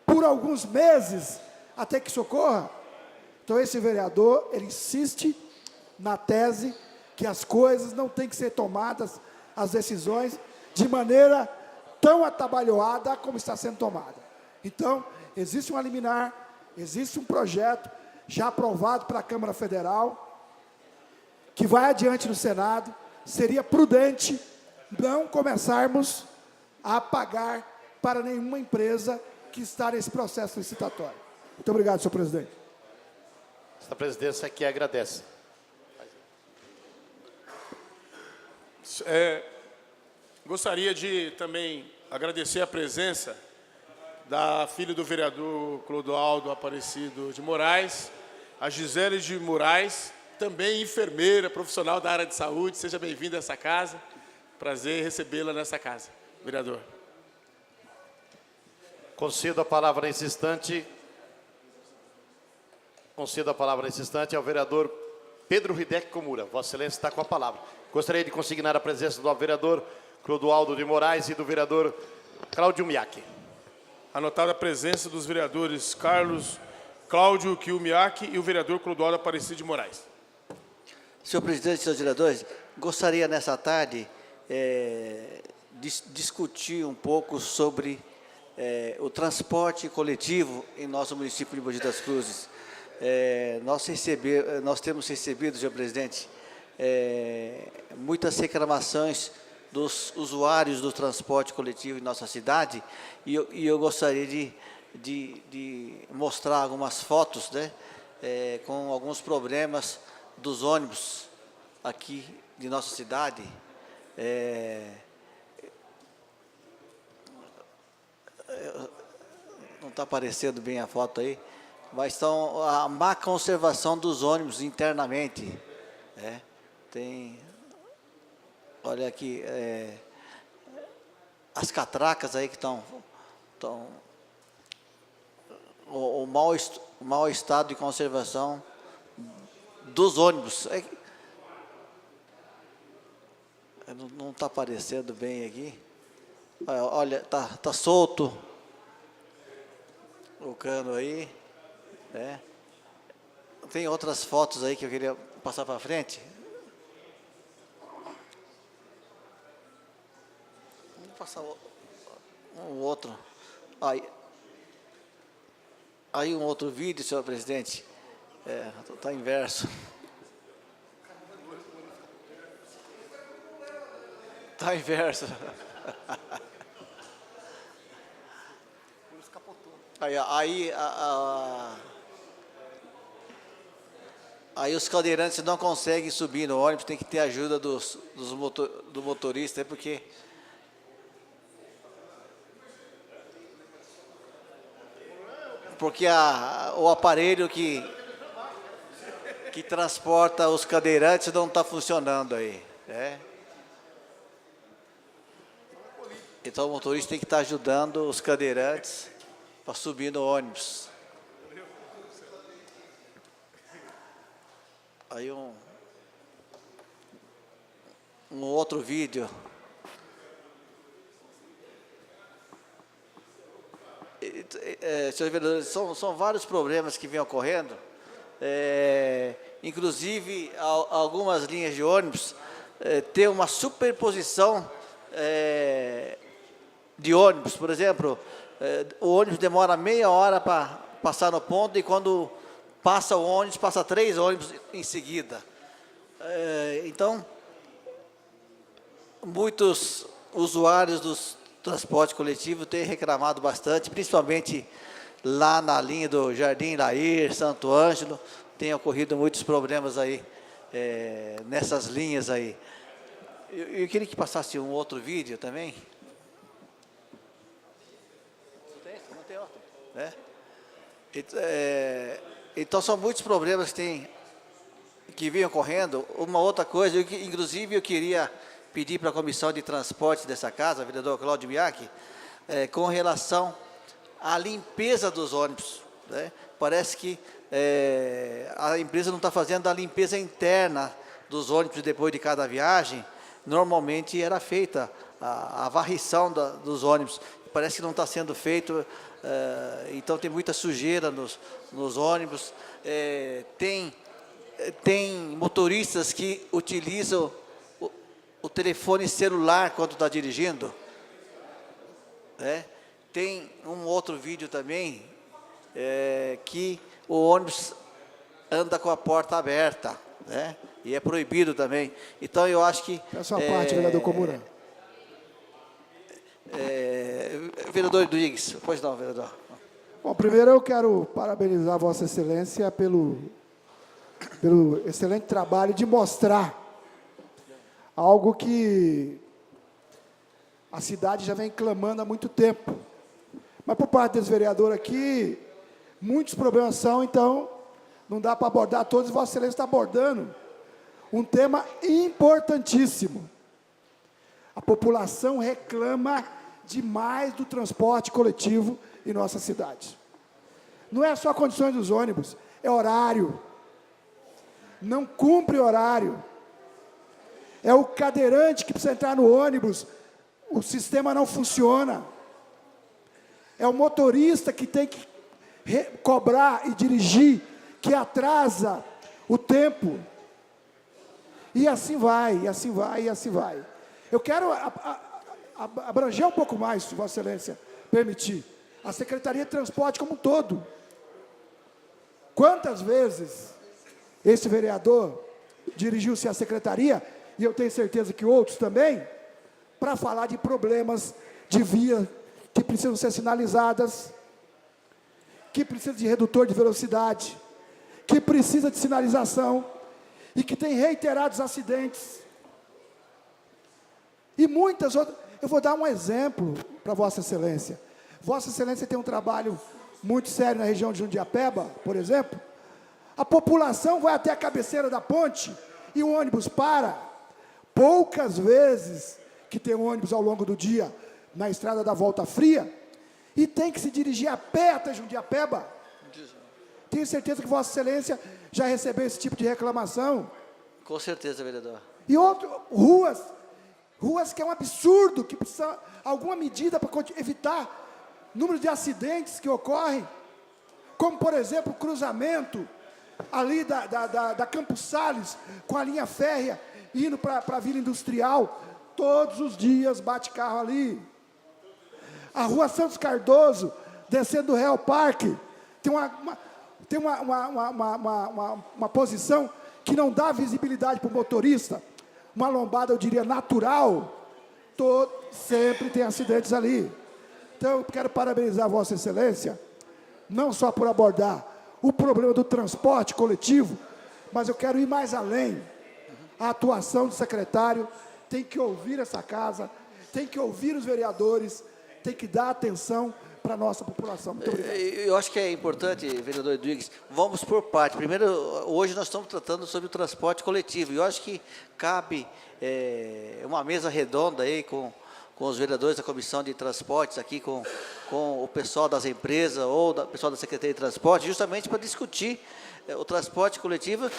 por alguns meses, até que socorra? Então esse vereador, ele insiste na tese que as coisas não têm que ser tomadas, as decisões, de maneira tão atabalhoada como está sendo tomada. Então, existe uma liminar, existe um projeto já aprovado pela Câmara Federal, que vai adiante no Senado. Seria prudente não começarmos a pagar para nenhuma empresa que está nesse processo licitatório. Muito obrigado, senhor presidente. Esta presidência aqui agradece. Gostaria de também agradecer a presença da filha do vereador Clodoaldo Aparecido de Moraes, a Gisele de Moraes, também enfermeira, profissional da área de saúde. Seja bem-vinda a essa casa. Prazer recebê-la nessa casa, vereador. Concedo a palavra nesse instante. Concedo a palavra nesse instante ao vereador Pedro Hideki Komura. Vossa Excelência está com a palavra. Gostaria de consignar a presença do vereador Clodoaldo de Moraes e do vereador Cláudio Miaki. Anotada a presença dos vereadores Cláudio Kiumiaki e o vereador Clodoaldo Aparecido de Moraes. Senhor presidente, senhores vereadores, gostaria nessa tarde discutir um pouco sobre o transporte coletivo em nosso município de Mogi das Cruzes. Nós temos recebido, senhor presidente, muitas reclamações dos usuários do transporte coletivo em nossa cidade, e eu gostaria de mostrar algumas fotos, né, com alguns problemas dos ônibus aqui de nossa cidade. Não está aparecendo bem a foto aí, mas estão a má conservação dos ônibus internamente. Tem, olha aqui, as catracas aí que estão o mau estado de conservação dos ônibus. Não está aparecendo bem aqui. Olha, tá solto o cano aí. Tem outras fotos aí que eu queria passar para frente. Vamos passar um outro. Aí um outro vídeo, senhor presidente. Está inverso. Está inverso. Aí os cadeirantes não conseguem subir no ônibus, tem que ter ajuda do motorista, porque o aparelho que transporta os cadeirantes não está funcionando aí. Então o motorista tem que estar ajudando os cadeirantes para subir no ônibus. Aí um outro vídeo. Senhor vereador, são vários problemas que vêm ocorrendo. Inclusive, algumas linhas de ônibus têm uma superposição de ônibus. Por exemplo, o ônibus demora meia hora para passar no ponto e quando passa o ônibus, passa 3 ônibus em seguida. Então, muitos usuários dos transporte coletivo têm reclamado bastante, principalmente lá na linha do Jardim Lair, Santo Ângelo, tem ocorrido muitos problemas aí, nessas linhas aí. Eu queria que passasse um outro vídeo também. Não tem outro, né? Então são muitos problemas que vêm ocorrendo. Uma outra coisa, inclusive eu queria pedir para a Comissão de Transporte dessa casa, vereador Cláudio Biaki, com relação à limpeza dos ônibus, né? Parece que a empresa não está fazendo a limpeza interna dos ônibus depois de cada viagem. Normalmente era feita a varrição dos ônibus. Parece que não está sendo feito, então tem muita sujeira nos ônibus. Tem motoristas que utilizam o telefone celular quando está dirigindo. Tem um outro vídeo também, que o ônibus anda com a porta aberta, né? E é proibido também. Então eu acho que... É a sua parte, vereador Komura. Vereador Rodrigues, pois não, vereador. Bom, primeiro eu quero parabenizar Vossa Excelência pelo excelente trabalho de mostrar algo que a cidade já vem clamando há muito tempo. Mas por parte desse vereador aqui, muitos problemas são, então não dá para abordar todos, e Vossa Excelência está abordando um tema importantíssimo. A população reclama demais do transporte coletivo em nossa cidade. Não é só condições dos ônibus, é horário. Não cumpre horário. É o cadeirante que precisa entrar no ônibus, o sistema não funciona. É o motorista que tem que cobrar e dirigir, que atrasa o tempo. E assim vai, e assim vai, e assim vai. Eu quero abranger um pouco mais, se Vossa Excelência permitir, a Secretaria de Transporte como um todo. Quantas vezes esse vereador dirigiu-se à Secretaria, e eu tenho certeza que outros também, para falar de problemas de via que precisam ser sinalizadas, que precisa de redutor de velocidade, que precisa de sinalização, e que tem reiterados acidentes. E muitas outras. Eu vou dar um exemplo para Vossa Excelência. Vossa Excelência tem um trabalho muito sério na região de Jundiapeba, por exemplo. A população vai até a cabeceira da ponte e o ônibus para. Poucas vezes que tem um ônibus ao longo do dia na estrada da Volta Fria e tem que se dirigir a pé até Jundiapeba. Tenho certeza que Vossa Excelência já recebeu esse tipo de reclamação. Com certeza, vereador. E ruas que é um absurdo, que precisa alguma medida para evitar número de acidentes que ocorrem, como, por exemplo, o cruzamento ali da Campos Sales com a linha férrea, indo para a Vila Industrial, todos os dias bate carro ali. A Rua Santos Cardoso, descendo do Real Parque, tem uma posição que não dá visibilidade para o motorista, uma lombada, eu diria, natural, sempre tem acidentes ali. Então, eu quero parabenizar Vossa Excelência, não só por abordar o problema do transporte coletivo, mas eu quero ir mais além. A atuação do secretário tem que ouvir essa casa, tem que ouvir os vereadores, tem que dar atenção para a nossa população. Muito obrigado. Eu acho que é importante, vereador Rodrigues, vamos por parte. Primeiro, hoje nós estamos tratando sobre o transporte coletivo, e eu acho que cabe uma mesa redonda aí com os vereadores da Comissão de Transportes, aqui com o pessoal das empresas ou o pessoal da Secretaria de Transporte, justamente para discutir o transporte coletivo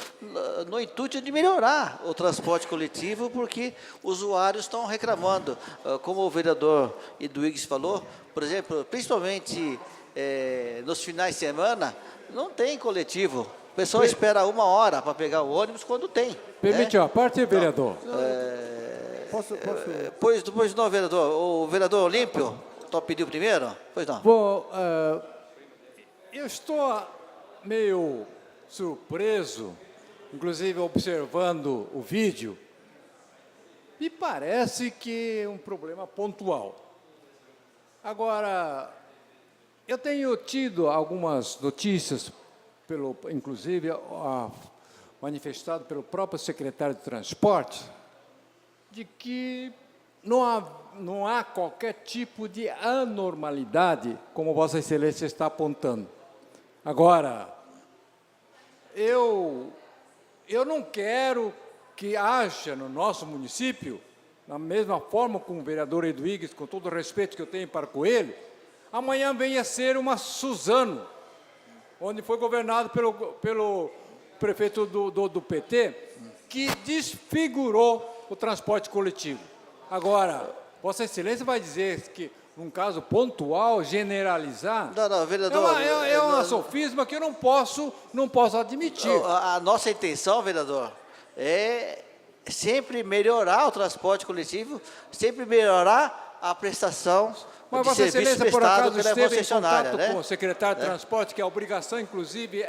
no intuito de melhorar o transporte coletivo, porque os usuários estão reclamando. Como o vereador Eduígues falou, por exemplo, principalmente nos finais de semana, não tem coletivo. O pessoal espera 1 hora para pegar o ônibus quando tem. Permite a parte, vereador? Pois não, vereador. O vereador Olímpio pediu primeiro? Pois não. Bom, eu estou meio surpreso, inclusive observando o vídeo, e parece que é um problema pontual. Agora, eu tenho tido algumas notícias, inclusive manifestado pelo próprio secretário de Transporte, de que não há qualquer tipo de anormalidade, como Vossa Excelência está apontando. Agora, eu não quero que haja no nosso município, da mesma forma com o vereador Eduígues, com todo o respeito que eu tenho para com ele, amanhã venha ser uma Suzano, onde foi governado pelo prefeito do PT, que desfigurou o transporte coletivo. Agora, Vossa Excelência vai dizer que, num caso pontual, generalizar... Não, vereador... É uma sofisma que eu não posso admitir. A nossa intenção, vereador, é sempre melhorar o transporte coletivo, sempre melhorar a prestação Mas de Vossa serviço Excelência, por prestado acaso, pela esteve em concessionária, contato né? com o secretário de Transporte, que a obrigação, inclusive,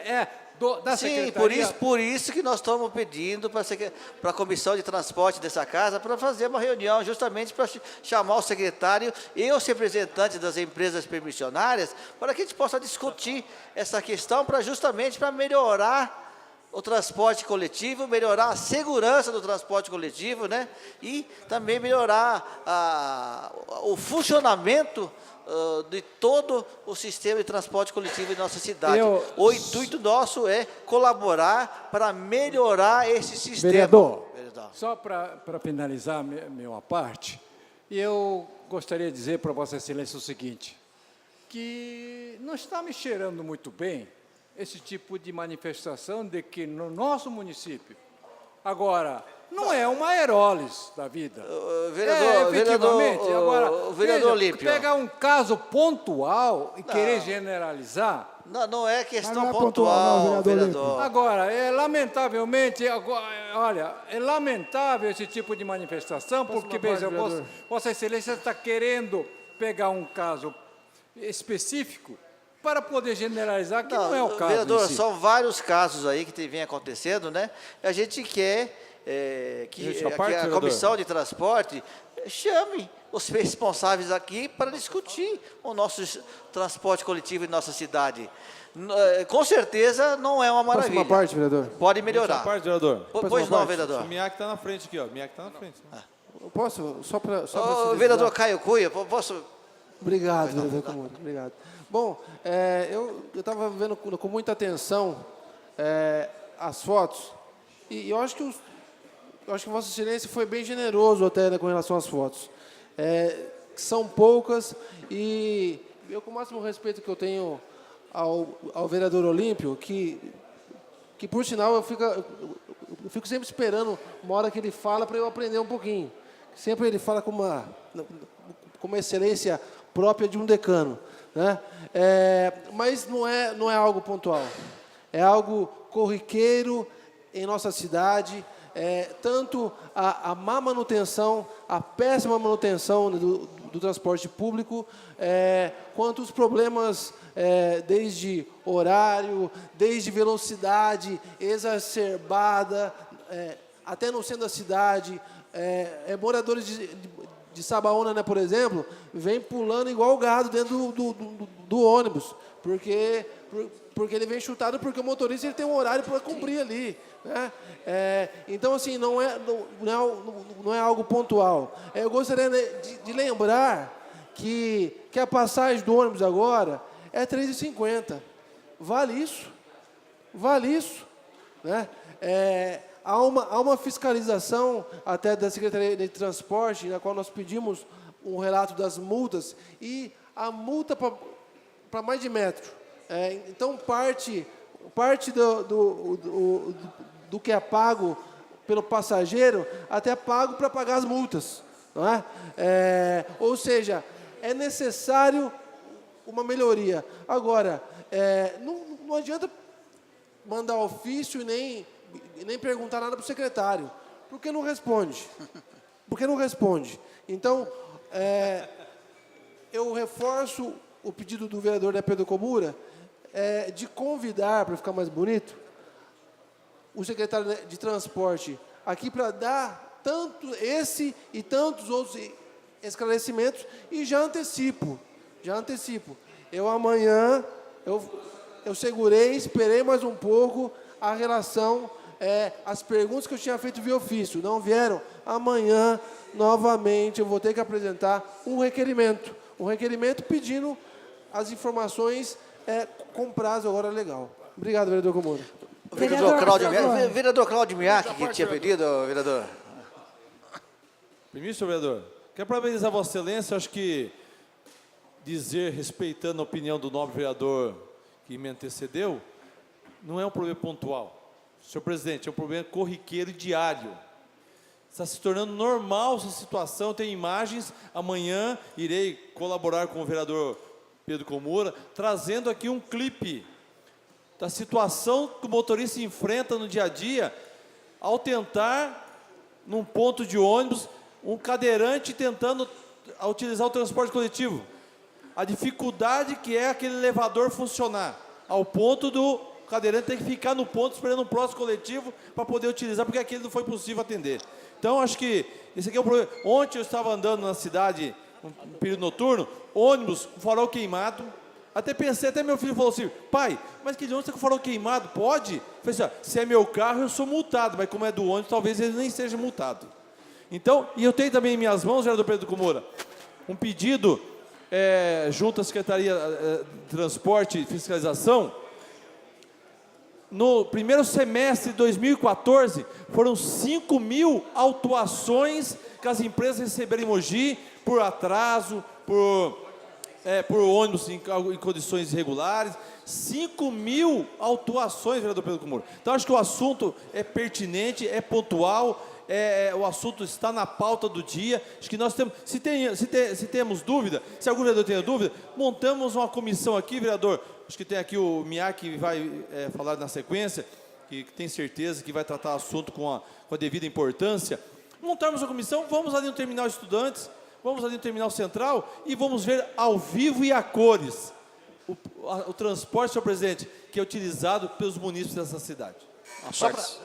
da Sim, Secretaria... por isso que nós estamos pedindo para a Comissão de Transporte dessa casa para fazer uma reunião, justamente para chamar o secretário e os representantes das empresas permissionárias, para que a gente possa discutir essa questão, justamente para melhorar o transporte coletivo, melhorar a segurança do transporte coletivo, né? E também melhorar o funcionamento de todo o sistema de transporte coletivo em nossa cidade. O intuito nosso é colaborar para melhorar esse sistema. Vereador, só para finalizar minha parte, eu gostaria de dizer para Vossa Excelência o seguinte, que não está me cheirando muito bem esse tipo de manifestação de que no nosso município, agora, não é uma Aerolis da vida. Efetivamente. Agora, vereador Olímpio. Pegar um caso pontual e querer generalizar... Não é questão não é pontual, pontual, não, vereador. Agora, lamentavelmente, olha, é lamentável esse tipo de manifestação, porque, veja, Vossa Excelência está querendo pegar um caso específico para poder generalizar, que não é o caso. Vereador, são vários casos aí que vem acontecendo, né? A gente quer que a Comissão de Transporte chame os responsáveis aqui para discutir o nosso transporte coletivo em nossa cidade. Com certeza não é uma maravilha. Próxima parte, vereador. Pode melhorar. Parte, vereador. Pois não, vereador. O Miak está na frente aqui, ó. O Miak está na frente. Eu posso, só para vereador Caio Cunha, posso... Obrigado, vereador Camões, obrigado. Bom, eu estava vendo com muita atenção as fotos, e eu acho que Vossa Excelência foi bem generoso até, né, com relação às fotos. São poucas, e eu, com o máximo respeito que eu tenho ao vereador Olímpio, que por sinal eu fico sempre esperando uma hora que ele fala para eu aprender um pouquinho. Sempre ele fala com uma excelência própria de um decano, né? Mas não é algo pontual, é algo corriqueiro em nossa cidade, tanto a má manutenção, a péssima manutenção do transporte público, quanto os problemas desde horário, desde velocidade exacerbada, até no centro da cidade, moradores de Sabaúna, né, por exemplo, vem pulando igual gado dentro do ônibus, porque ele vem chutado porque o motorista ele tem um horário para cumprir ali, né? Então, assim, não é algo pontual. Eu gostaria de lembrar que a passagem do ônibus agora é R$ 3,50. Vale isso? Vale isso? Né? Há uma fiscalização até da Secretaria de Transporte, na qual nós pedimos um relato das multas e a multa para mais de metro. Então, parte do que é pago pelo passageiro até é pago para pagar as multas. Não é? Ou seja, é necessário uma melhoria. Agora, não adianta mandar ofício e nem perguntar nada para o secretário, porque não responde. Porque não responde. Então, eu reforço o pedido do vereador Pedro Komura de convidar, para ficar mais bonito, o secretário de Transporte aqui para dar tanto esse e tantos outros esclarecimentos e já antecipo. Eu amanhã, eu segurei, esperei mais um pouco a relação, as perguntas que eu tinha feito via ofício não vieram. Amanhã, novamente, eu vou ter que apresentar um requerimento pedindo as informações com prazo agora legal. Obrigado, vereador Komura. Vereador Cláudio Miak, que tinha pedido, vereador. Ministro, vereador, quero parabenizar Vossa Excelência. Acho que dizer, respeitando a opinião do nobre vereador que me antecedeu, não é um problema pontual. Senhor presidente, é um problema corriqueiro e diário. Está se tornando normal essa situação. Tem imagens. Amanhã irei colaborar com o vereador Pedro Komura, trazendo aqui um clipe da situação que o motorista enfrenta no dia a dia ao tentar, num ponto de ônibus, um cadeirante tentando utilizar o transporte coletivo. A dificuldade que é aquele elevador funcionar, ao ponto do cadeirante ter que ficar no ponto esperando um próximo coletivo para poder utilizar, porque aquele não foi possível atender. Então, acho que esse aqui é o problema. Ontem eu estava andando na cidade, um período noturno, ônibus, com farol queimado. Até pensei, até meu filho falou assim: pai, mas que de ônibus está com farol queimado? Pode? Eu falei assim: se é meu carro, eu sou multado, mas como é do ônibus, talvez ele nem seja multado. Então, e eu tenho também em minhas mãos, vereador Pedro Komura, um pedido junto à Secretaria de Transporte e Fiscalização. No primeiro semestre de 2014, foram 5.000 autuações que as empresas receberam em Mogi por atraso, por ônibus em condições irregulares. 5.000 autuações, vereador Pedro Komura. Então, acho que o assunto é pertinente, é pontual, o assunto está na pauta do dia. Acho que nós temos, se temos dúvida, se algum vereador tem dúvida, montamos uma comissão aqui, vereador. Acho que tem aqui o Miak, que vai falar na sequência, que tem certeza que vai tratar o assunto com a devida importância. Montarmos a comissão, vamos ali no Terminal Estudantes, vamos ali no Terminal Central e vamos ver ao vivo e a cores o transporte, senhor presidente, que é utilizado pelos munícipes dessa cidade.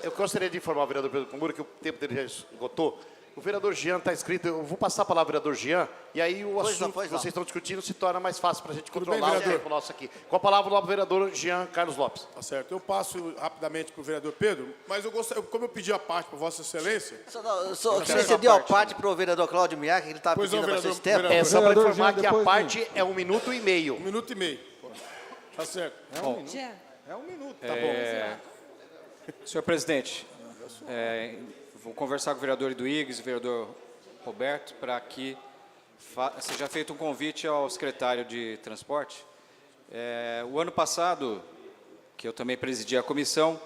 Eu gostaria de informar o vereador Pedro Komura que o tempo dele já esgotou. O vereador Jean está inscrito, eu vou passar a palavra ao vereador Jean, e aí o assunto que vocês estão discutindo se torna mais fácil para a gente controlar o tempo nosso aqui. Com a palavra o vereador Jean Carlos Lopes. Tá certo. Eu passo rapidamente para o vereador Pedro, mas como eu pedi a parte para Vossa Excelência... Você cedeu a parte para o vereador Cláudio Miak, que ele estava pedindo há bastante tempo. Só para informar que a parte é 1 minuto e meio. 1 minuto e meio. Tá certo. É um minuto, tá bom. Senhor presidente, vou conversar com o vereador Eduígues e o vereador Roberto para que seja feito um convite ao secretário de Transporte. O ano passado, que eu também presidi a comissão,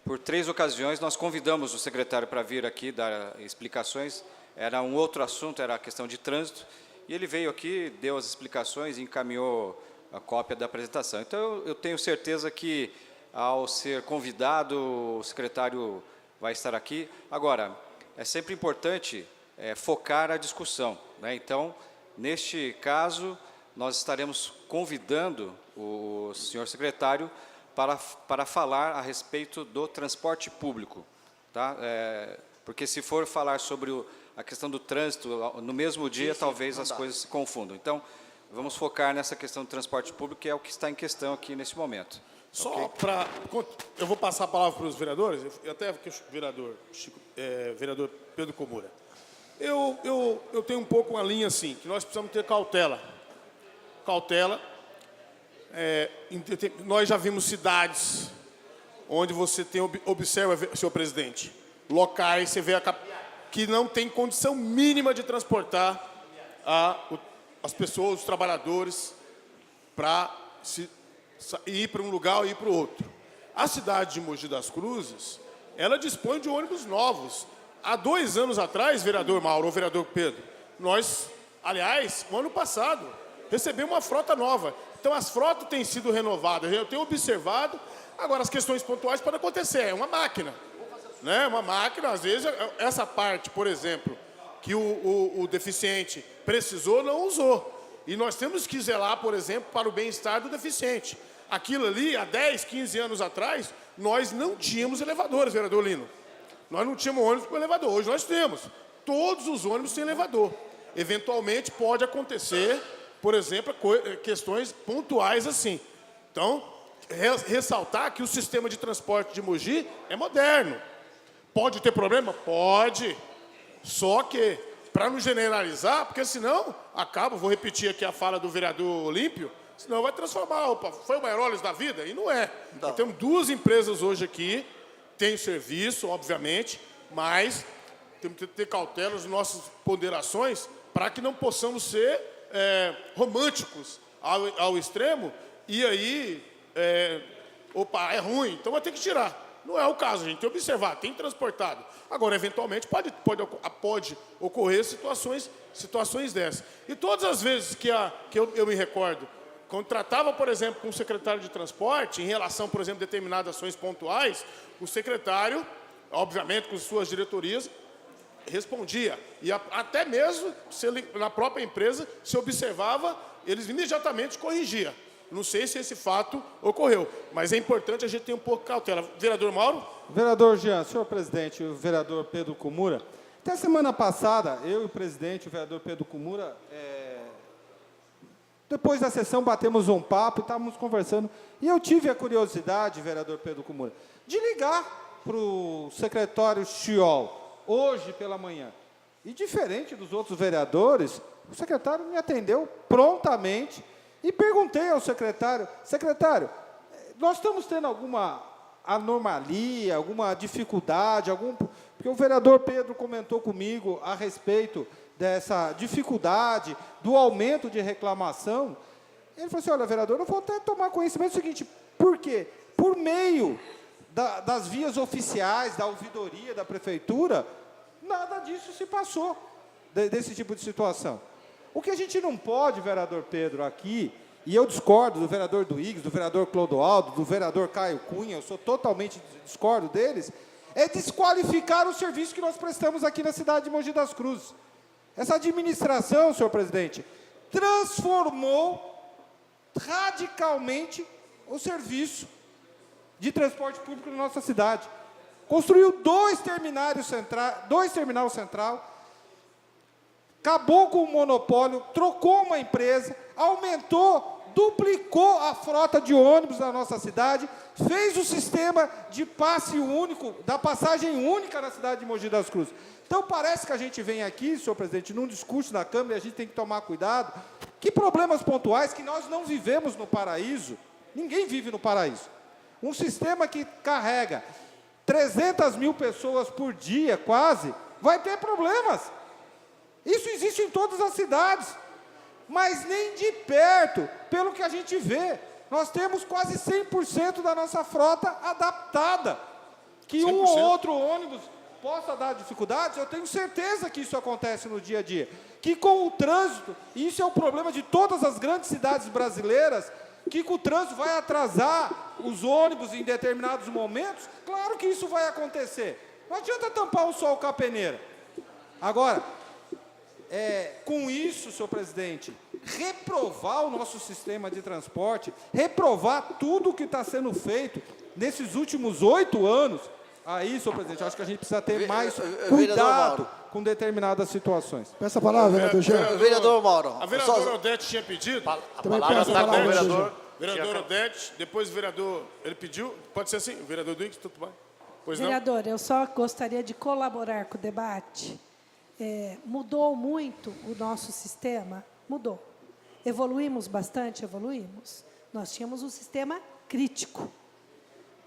por 3 ocasiões nós convidamos o secretário para vir aqui dar explicações. Era um outro assunto, era a questão de trânsito, e ele veio aqui, deu as explicações e encaminhou a cópia da apresentação. Então, eu tenho certeza que, ao ser convidado, o secretário vai estar aqui. Agora, é sempre importante focar a discussão, né? Então, neste caso, nós estaremos convidando o senhor secretário para falar a respeito do transporte público, tá? Porque se for falar sobre a questão do trânsito no mesmo dia, talvez as coisas se confundam. Então, vamos focar nessa questão do transporte público, que é o que está em questão aqui nesse momento. Só para... Eu vou passar a palavra para os vereadores, até que o vereador Pedro Komura. Eu tenho um pouco uma linha assim, que nós precisamos ter cautela. Cautela. Nós já vimos cidades onde você observa, senhor presidente, locais, você vê que não tem condição mínima de transportar as pessoas, os trabalhadores, para ir para um lugar ou ir para o outro. A cidade de Mogi das Cruzes, ela dispõe de ônibus novos. Há 2 anos atrás, vereador Mauro ou vereador Pedro, nós, aliás, no ano passado, recebemos uma frota nova. Então, as frotas têm sido renovadas. Eu tenho observado. Agora, as questões pontuais podem acontecer. É uma máquina. Né? Uma máquina, às vezes, essa parte, por exemplo, que o deficiente precisou, não usou. E nós temos que zelar, por exemplo, para o bem-estar do deficiente. Aquilo ali, há 10, 15 anos atrás, nós não tínhamos elevadores, vereador Lino. Nós não tínhamos ônibus com elevador. Hoje nós temos. Todos os ônibus têm elevador. Eventualmente, pode acontecer, por exemplo, questões pontuais assim. Então, ressaltar que o sistema de transporte de Mogi é moderno. Pode ter problema? Pode. Só que, para não generalizar, porque senão, vou repetir aqui a fala do vereador Olímpio, senão vai transformar, foi uma Aerolis da vida? E não é. Nós temos 2 empresas hoje aqui, tem serviço, obviamente, mas temos que ter cautela nas nossas ponderações para que não possamos ser românticos ao extremo e aí, é ruim, então vai ter que tirar. Não é o caso, a gente tem que observar, tem transportado. Agora, eventualmente, pode ocorrer situações dessas. E todas as vezes que eu me recordo, quando tratava, por exemplo, com o secretário de transporte, em relação, por exemplo, a determinadas ações pontuais, o secretário, obviamente, com suas diretorias, respondia. E até mesmo, na própria empresa, se observava, eles imediatamente corrigiam. Não sei se esse fato ocorreu, mas é importante a gente ter um pouco de cautela. Vereador Mauro? Vereador Jean, senhor presidente, o vereador Pedro Kumura, até semana passada, eu e o presidente, o vereador Pedro Kumura, depois da sessão batemos um papo e estávamos conversando, e eu tive a curiosidade, vereador Pedro Kumura, de ligar para o secretário Chiol, hoje pela manhã. E diferente dos outros vereadores, o secretário me atendeu prontamente. E perguntei ao secretário, nós estamos tendo alguma anomalia, alguma dificuldade, porque o vereador Pedro comentou comigo a respeito dessa dificuldade, do aumento de reclamação. Ele falou assim, olha, vereador, eu vou até tomar conhecimento do seguinte, por quê? Por meio das vias oficiais, da ouvidoria, da prefeitura, nada disso se passou, desse tipo de situação. O que a gente não pode, vereador Pedro, aqui, e eu discordo do vereador Duígues, do vereador Clodoaldo, do vereador Caio Cunha, eu sou totalmente discordo deles, é desqualificar o serviço que nós prestamos aqui na cidade de Mogi das Cruzes. Essa administração, senhor presidente, transformou radicalmente o serviço de transporte público na nossa cidade. Construiu 2 terminais central, acabou com o monopólio, trocou uma empresa, aumentou, duplicou a frota de ônibus na nossa cidade, fez o sistema de passe único, da passagem única na cidade de Mogi das Cruzes. Então, parece que a gente vem aqui, senhor presidente, num discurso na Câmara, e a gente tem que tomar cuidado, que problemas pontuais que nós não vivemos no paraíso, ninguém vive no paraíso. Um sistema que carrega 300 mil pessoas por dia, quase, vai ter problemas. Isso existe em todas as cidades, mas nem de perto, pelo que a gente vê. Nós temos quase 100% da nossa frota adaptada. Que 100%. Um ou outro ônibus possa dar dificuldades, eu tenho certeza que isso acontece no dia a dia. Que com o trânsito, e isso é o problema de todas as grandes cidades brasileiras, que com o trânsito vai atrasar os ônibus em determinados momentos, claro que isso vai acontecer. Não adianta tampar o sol com a peneira. Agora, com isso, senhor presidente, reprovar o nosso sistema de transporte, reprovar tudo o que está sendo feito nesses últimos 8 anos, aí, senhor presidente, acho que a gente precisa ter mais cuidado com determinadas situações. Peça a palavra, vereador Jean. Vereador Mauro. A vereadora Odete tinha pedido. Também peço a palavra, vereador. Vereador Odete, depois o vereador, ele pediu, pode ser assim, o vereador Duígues, tudo bem? Pois não? Vereador, eu só gostaria de colaborar com o debate. Mudou muito o nosso sistema? Mudou. Evoluímos bastante? Evoluímos. Nós tínhamos um sistema crítico.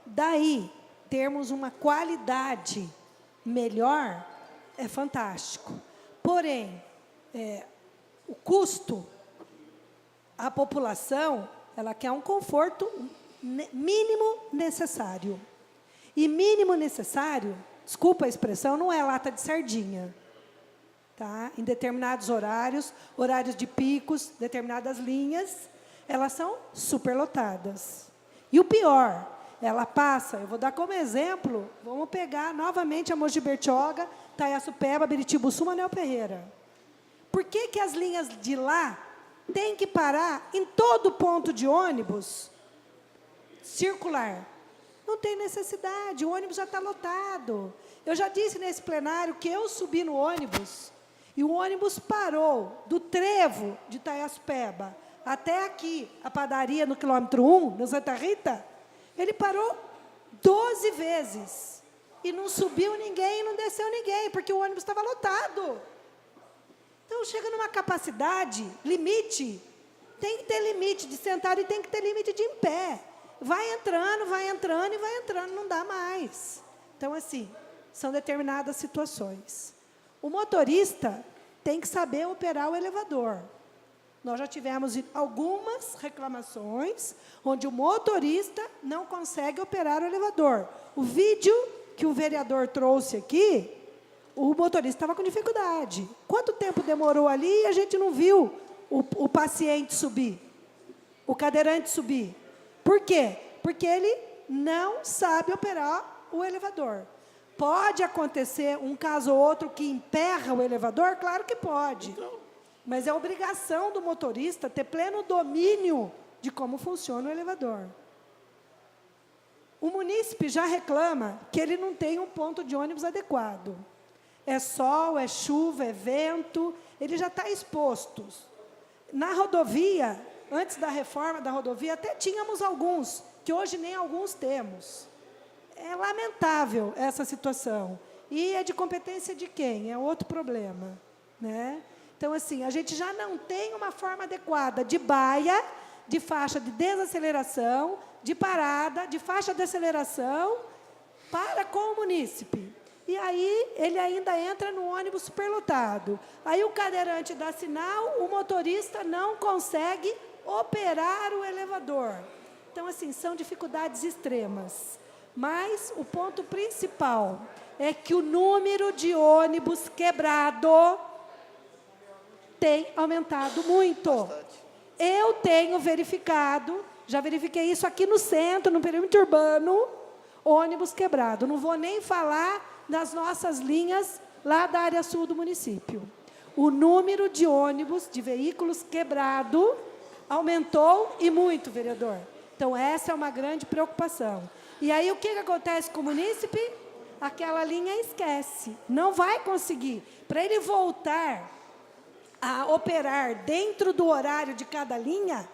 Daí, termos uma qualidade melhor é fantástico. Porém, o custo, a população, ela quer um conforto mínimo necessário. E mínimo necessário, desculpa a expressão, não é lata de sardinha. Tá? Em determinados horários, horários de picos, determinadas linhas, elas são superlotadas. E o pior, ela passa, eu vou dar como exemplo, vamos pegar novamente a Mogi Bertioga, Taiaçupeba, Biritibuçu, Manuel Ferreira. Por que que as linhas de lá têm que parar em todo ponto de ônibus circular? Não tem necessidade, o ônibus já está lotado. Eu já disse nesse plenário que eu subi no ônibus e o ônibus parou do trevo de Taiaçupeba até aqui, a padaria no quilômetro 1, no Santa Rita, ele parou 12 vezes. E não subiu ninguém, não desceu ninguém, porque o ônibus estava lotado. Então, chega numa capacidade, limite. Tem que ter limite de sentado e tem que ter limite de em pé. Vai entrando e vai entrando, não dá mais. Então, assim, são determinadas situações. O motorista tem que saber operar o elevador. Nós já tivemos algumas reclamações onde o motorista não consegue operar o elevador. O vídeo que o vereador trouxe aqui, o motorista estava com dificuldade. Quanto tempo demorou ali e a gente não viu o paciente subir, o cadeirante subir? Por quê? Porque ele não sabe operar o elevador. Pode acontecer um caso ou outro que emperra o elevador? Claro que pode. Mas é obrigação do motorista ter pleno domínio de como funciona o elevador. O munícipe já reclama que ele não tem um ponto de ônibus adequado. É sol, é chuva, é vento, ele já está exposto. Na rodovia, antes da reforma da rodovia, até tínhamos alguns, que hoje nem alguns temos. É lamentável essa situação. E é de competência de quem? É outro problema, né? Então, assim, a gente já não tem uma forma adequada de baia, de faixa de desaceleração, de parada, de faixa de aceleração, para com o munícipe. E aí, ele ainda entra no ônibus superlotado. Aí, o cadeirante dá sinal, o motorista não consegue operar o elevador. Então, assim, são dificuldades extremas. Mas o ponto principal é que o número de ônibus quebrado tem aumentado muito. Bastante. Eu tenho verificado, já verifiquei isso aqui no centro, no perímetro urbano, ônibus quebrado. Não vou nem falar das nossas linhas lá da área sul do município. O número de ônibus, de veículos quebrado, aumentou e muito, vereador. Então, essa é uma grande preocupação. E aí, o que acontece com o munícipe? Aquela linha esquece, não vai conseguir. Para ele voltar a operar dentro do horário de cada linha,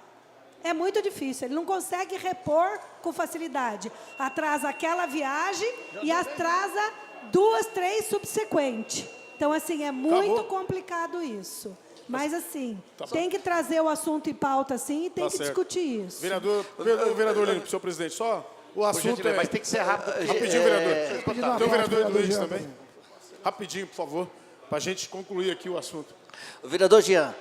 é muito difícil. Ele não consegue repor com facilidade. Atrasa aquela viagem e atrasa 2, 3 subsequentes. Então, assim, é muito complicado isso. Mas, assim, tem que trazer o assunto em pauta, assim, e tem que discutir isso. Vereador Lino, senhor presidente, só o assunto mas tem que ser rápido. Rapidinho, vereador. Tem o vereador Luiz também. Rapidinho, por favor, para a gente concluir aqui o assunto. Vereador Jean,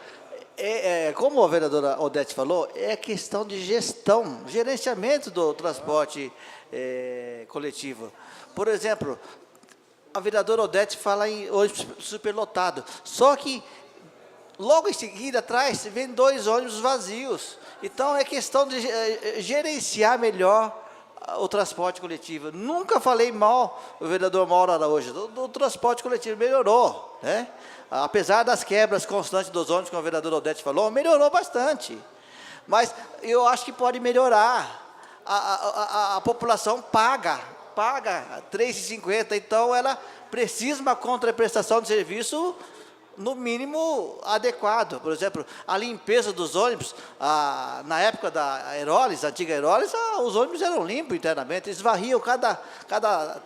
como a vereadora Odete falou, é questão de gestão, gerenciamento do transporte coletivo. Por exemplo, a vereadora Odete fala em ônibus superlotado, só que logo em seguida, atrás, vem 2 ônibus vazios. Então, é questão de gerenciar melhor o transporte coletivo. Nunca falei mal, o vereador Mauro Araújo, do transporte coletivo, melhorou, né? Apesar das quebras constantes dos ônibus, como a vereadora Odete falou, melhorou bastante. Mas eu acho que pode melhorar. A população paga R$ 3,50, então ela precisa de uma contraprestação de serviço no mínimo adequado. Por exemplo, a limpeza dos ônibus, na época da Aerolis, a antiga Aerolis, os ônibus eram limpos internamente, eles varriam, cada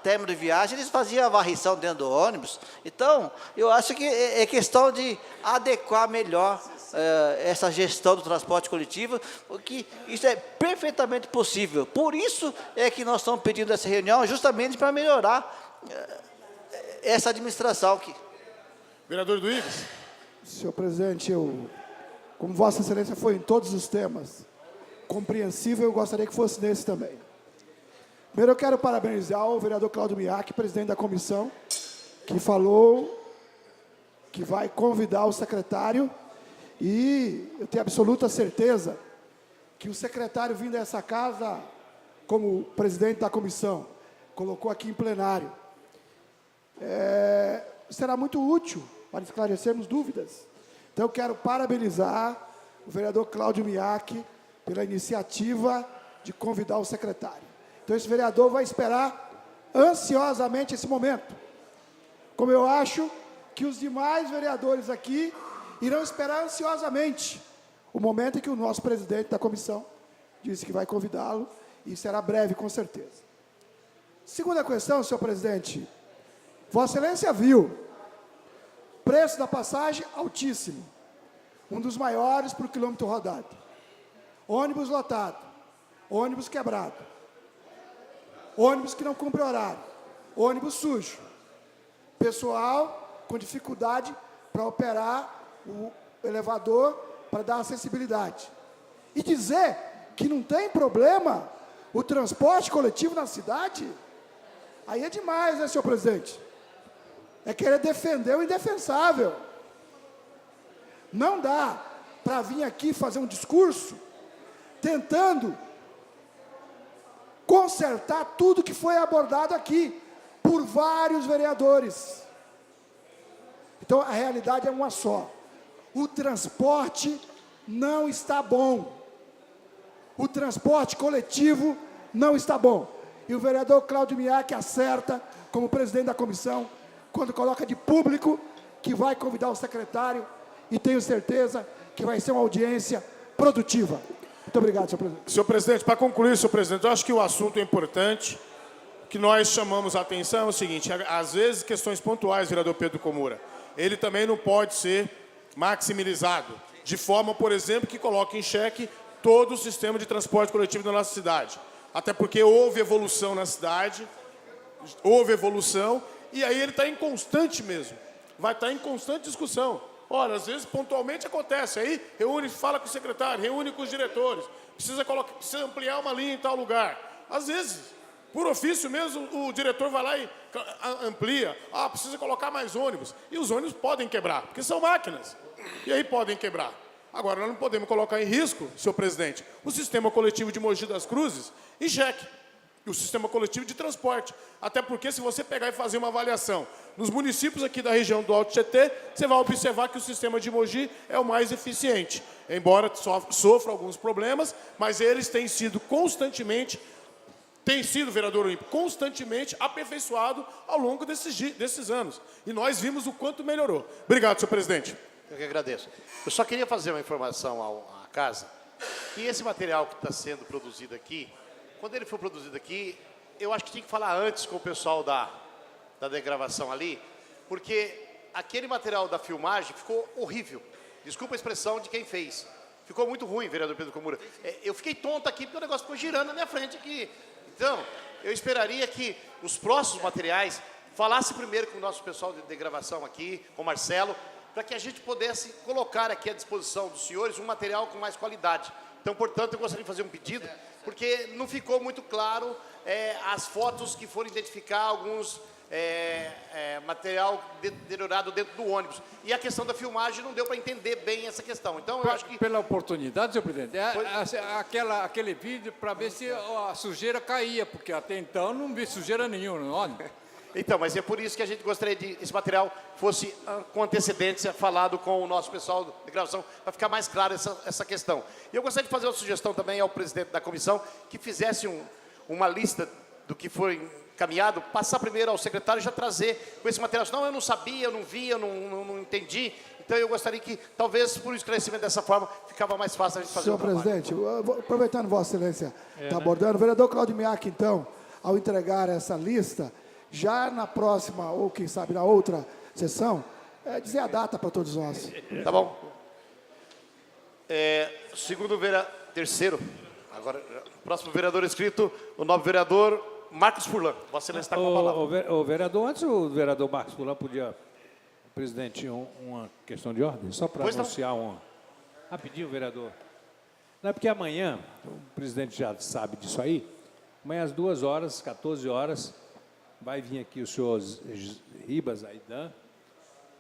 término de viagem, eles faziam a varrição dentro do ônibus. Então, eu acho que é questão de adequar melhor essa gestão do transporte coletivo, porque isso é perfeitamente possível. Por isso é que nós estamos pedindo essa reunião, justamente para melhorar essa administração aqui. Vereador Duígues. Senhor presidente, eu como Vossa Excelência foi em todos os temas, compreensível, eu gostaria que fosse nesse também. Primeiro, eu quero parabenizar o vereador Cláudio Miak, presidente da comissão, que falou que vai convidar o secretário, e eu tenho absoluta certeza que o secretário vindo dessa casa, como presidente da comissão, colocou aqui em plenário, será muito útil para esclarecermos dúvidas. Então, eu quero parabenizar o vereador Cláudio Miak pela iniciativa de convidar o secretário. Então, esse vereador vai esperar ansiosamente esse momento. Como eu acho que os demais vereadores aqui irão esperar ansiosamente o momento em que o nosso presidente da comissão disse que vai convidá-lo, e será breve, com certeza. Segunda questão, senhor presidente. Vossa Excelência viu, preço da passagem altíssimo, um dos maiores por quilômetro rodado. Ônibus lotado, ônibus quebrado, ônibus que não cumpre horário, ônibus sujo, pessoal com dificuldade para operar o elevador para dar acessibilidade. E dizer que não tem problema o transporte coletivo na cidade, aí é demais, né, senhor presidente? É querer defender o indefensável. Não dá para vir aqui fazer um discurso tentando consertar tudo que foi abordado aqui por vários vereadores. Então, a realidade é uma só. O transporte não está bom. O transporte coletivo não está bom. E o vereador Cláudio Miak acerta, como presidente da comissão, quando coloca de público que vai convidar o secretário, e tenho certeza que vai ser uma audiência produtiva. Muito obrigado, senhor presidente. Senhor presidente, para concluir, senhor presidente, eu acho que o assunto é importante, que nós chamamos a atenção é o seguinte: às vezes questões pontuais, vereador Pedro Komura, ele também não pode ser maximizado, de forma, por exemplo, que coloque em xeque todo o sistema de transporte coletivo da nossa cidade. Até porque houve evolução na cidade, houve evolução, e aí ele está em constante mesmo, vai estar em constante discussão. Ora, às vezes, pontualmente acontece, aí reúne, fala com o secretário, reúne com os diretores, precisa ampliar uma linha em tal lugar. Às vezes, por ofício mesmo, o diretor vai lá e amplia, precisa colocar mais ônibus, e os ônibus podem quebrar, porque são máquinas, e aí podem quebrar. Agora, nós não podemos colocar em risco, senhor presidente, o sistema coletivo de Mogi das Cruzes em xeque, o sistema coletivo de transporte. Até porque, se você pegar e fazer uma avaliação nos municípios aqui da região do Alto Tietê, você vai observar que o sistema de Mogi é o mais eficiente. Embora sofra alguns problemas, mas eles têm sido constantemente, vereador Olímpio, constantemente aperfeiçoado ao longo desses anos. E nós vimos o quanto melhorou. Obrigado, senhor presidente. Eu que agradeço. Eu só queria fazer uma informação à casa, que esse material que está sendo produzido aqui, quando ele for produzido aqui, eu acho que tinha que falar antes com o pessoal da degravação ali, porque aquele material da filmagem ficou horrível. Desculpa a expressão de quem fez. Ficou muito ruim, vereador Pedro Komura. Eu fiquei tonto aqui porque o negócio ficou girando na minha frente aqui. Então, eu esperaria que os próximos materiais falassem primeiro com o nosso pessoal de degravação aqui, com o Marcelo, para que a gente pudesse colocar aqui à disposição dos senhores um material com mais qualidade. Então, portanto, eu gostaria de fazer um pedido, porque não ficou muito claro as fotos que foram identificar alguns material deteriorado dentro do ônibus. E a questão da filmagem não deu para entender bem essa questão. Então, eu acho que... Pela oportunidade, senhor presidente, aquele vídeo para ver se a sujeira caía, porque até então não vi sujeira nenhuma no ônibus. Então, mas é por isso que a gente gostaria de esse material fosse com antecedência falado com o nosso pessoal de gravação, para ficar mais claro essa questão. E eu gostaria de fazer uma sugestão também ao presidente da comissão, que fizesse uma lista do que foi encaminhado, passar primeiro ao secretário e já trazer com esse material. Não, eu não sabia, eu não vi, eu não entendi. Então, eu gostaria que, talvez, por esclarecimento dessa forma, ficava mais fácil a gente fazer o trabalho. Senhor presidente, aproveitando Vossa Excelência está abordando, o vereador Cláudio Miak, então, ao entregar essa lista, já na próxima, ou quem sabe na outra sessão, dizer a data para todos nós. Tá bom. Terceiro, agora, próximo vereador inscrito, o novo vereador Marcos Furlan. Vossa Excelência está com a palavra. O vereador, antes o vereador Marcos Furlan podia, presidente, uma questão de ordem, só para anunciar Rapidinho, vereador. Não é porque amanhã, o presidente já sabe disso aí, amanhã às 2 horas, 14 horas, vai vir aqui o senhor Ribas Aidan,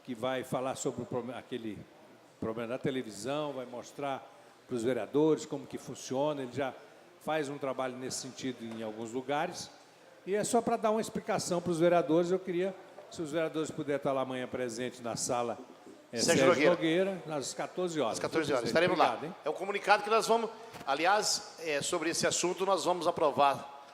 que vai falar sobre aquele problema da televisão, vai mostrar para os vereadores como que funciona, ele já faz um trabalho nesse sentido em alguns lugares, e é só para dar uma explicação para os vereadores. Eu queria, se os vereadores puderem estar lá amanhã presentes na sala Sérgio Nogueira, às 14 horas. Às 14 horas, estaremos lá. Hein? É um comunicado que nós vamos, aliás, sobre esse assunto, nós vamos aprovar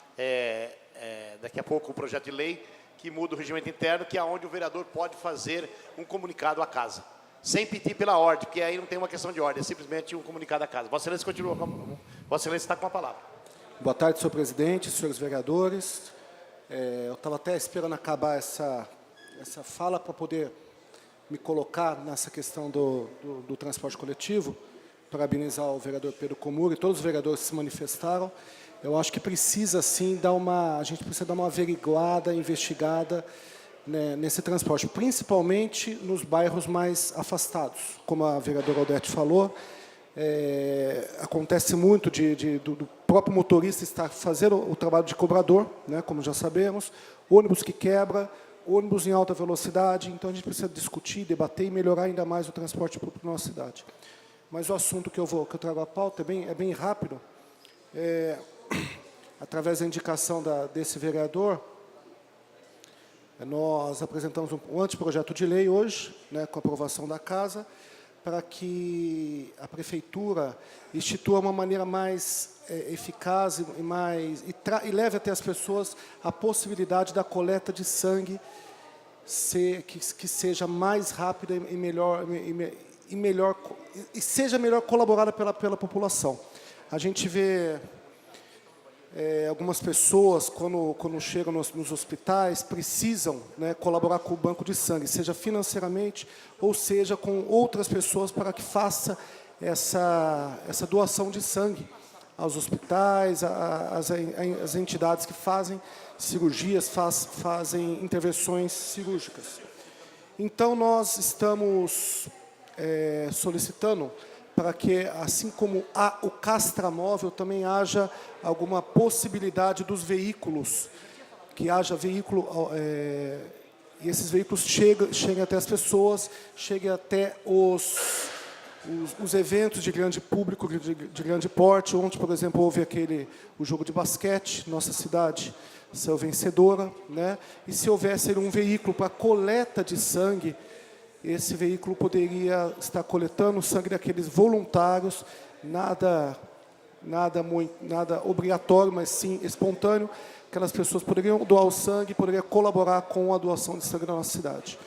daqui a pouco o projeto de lei que muda o regimento interno, que é onde o vereador pode fazer um comunicado à casa, sem pedir pela ordem, porque aí não tem uma questão de ordem, é simplesmente um comunicado à casa. Vossa Excelência continua, Vossa Excelência está com a palavra. Boa tarde, senhor presidente, senhores vereadores. Eu estava até esperando acabar essa fala para poder me colocar nessa questão do transporte coletivo, parabenizar o vereador Pedro Comuri e todos os vereadores que se manifestaram. Eu acho que precisa, sim, a gente precisa dar uma averiguada, investigada, né, nesse transporte, principalmente nos bairros mais afastados. Como a vereadora Odete falou, acontece muito do próprio motorista estar fazendo o trabalho de cobrador, né, como já sabemos, ônibus que quebra, ônibus em alta velocidade. Então, a gente precisa discutir, debater e melhorar ainda mais o transporte público na nossa cidade. Mas o assunto que eu trago à pauta é bem rápido. Através da indicação desse vereador, nós apresentamos um anteprojeto de lei hoje, né, com a aprovação da Casa, para que a Prefeitura institua uma maneira mais eficaz e leve até as pessoas a possibilidade da coleta de sangue que seja mais rápida e seja melhor colaborada pela população. A gente vê algumas pessoas, quando chegam nos hospitais, precisam, né, colaborar com o banco de sangue, seja financeiramente ou seja com outras pessoas, para que faça essa doação de sangue aos hospitais, às entidades que fazem cirurgias, fazem intervenções cirúrgicas. Então, nós estamos solicitando para que, assim como há o castramóvel, também haja alguma possibilidade dos veículos, que haja veículo, e esses veículos cheguem até as pessoas, cheguem até os eventos de grande público, de grande porte. Ontem, por exemplo, houve o jogo de basquete, nossa cidade saiu vencedora, né? E se houvesse um veículo para coleta de sangue, esse veículo poderia estar coletando o sangue daqueles voluntários, nada obrigatório, mas sim espontâneo. Aquelas pessoas poderiam doar o sangue, poderiam colaborar com a doação de sangue na nossa cidade.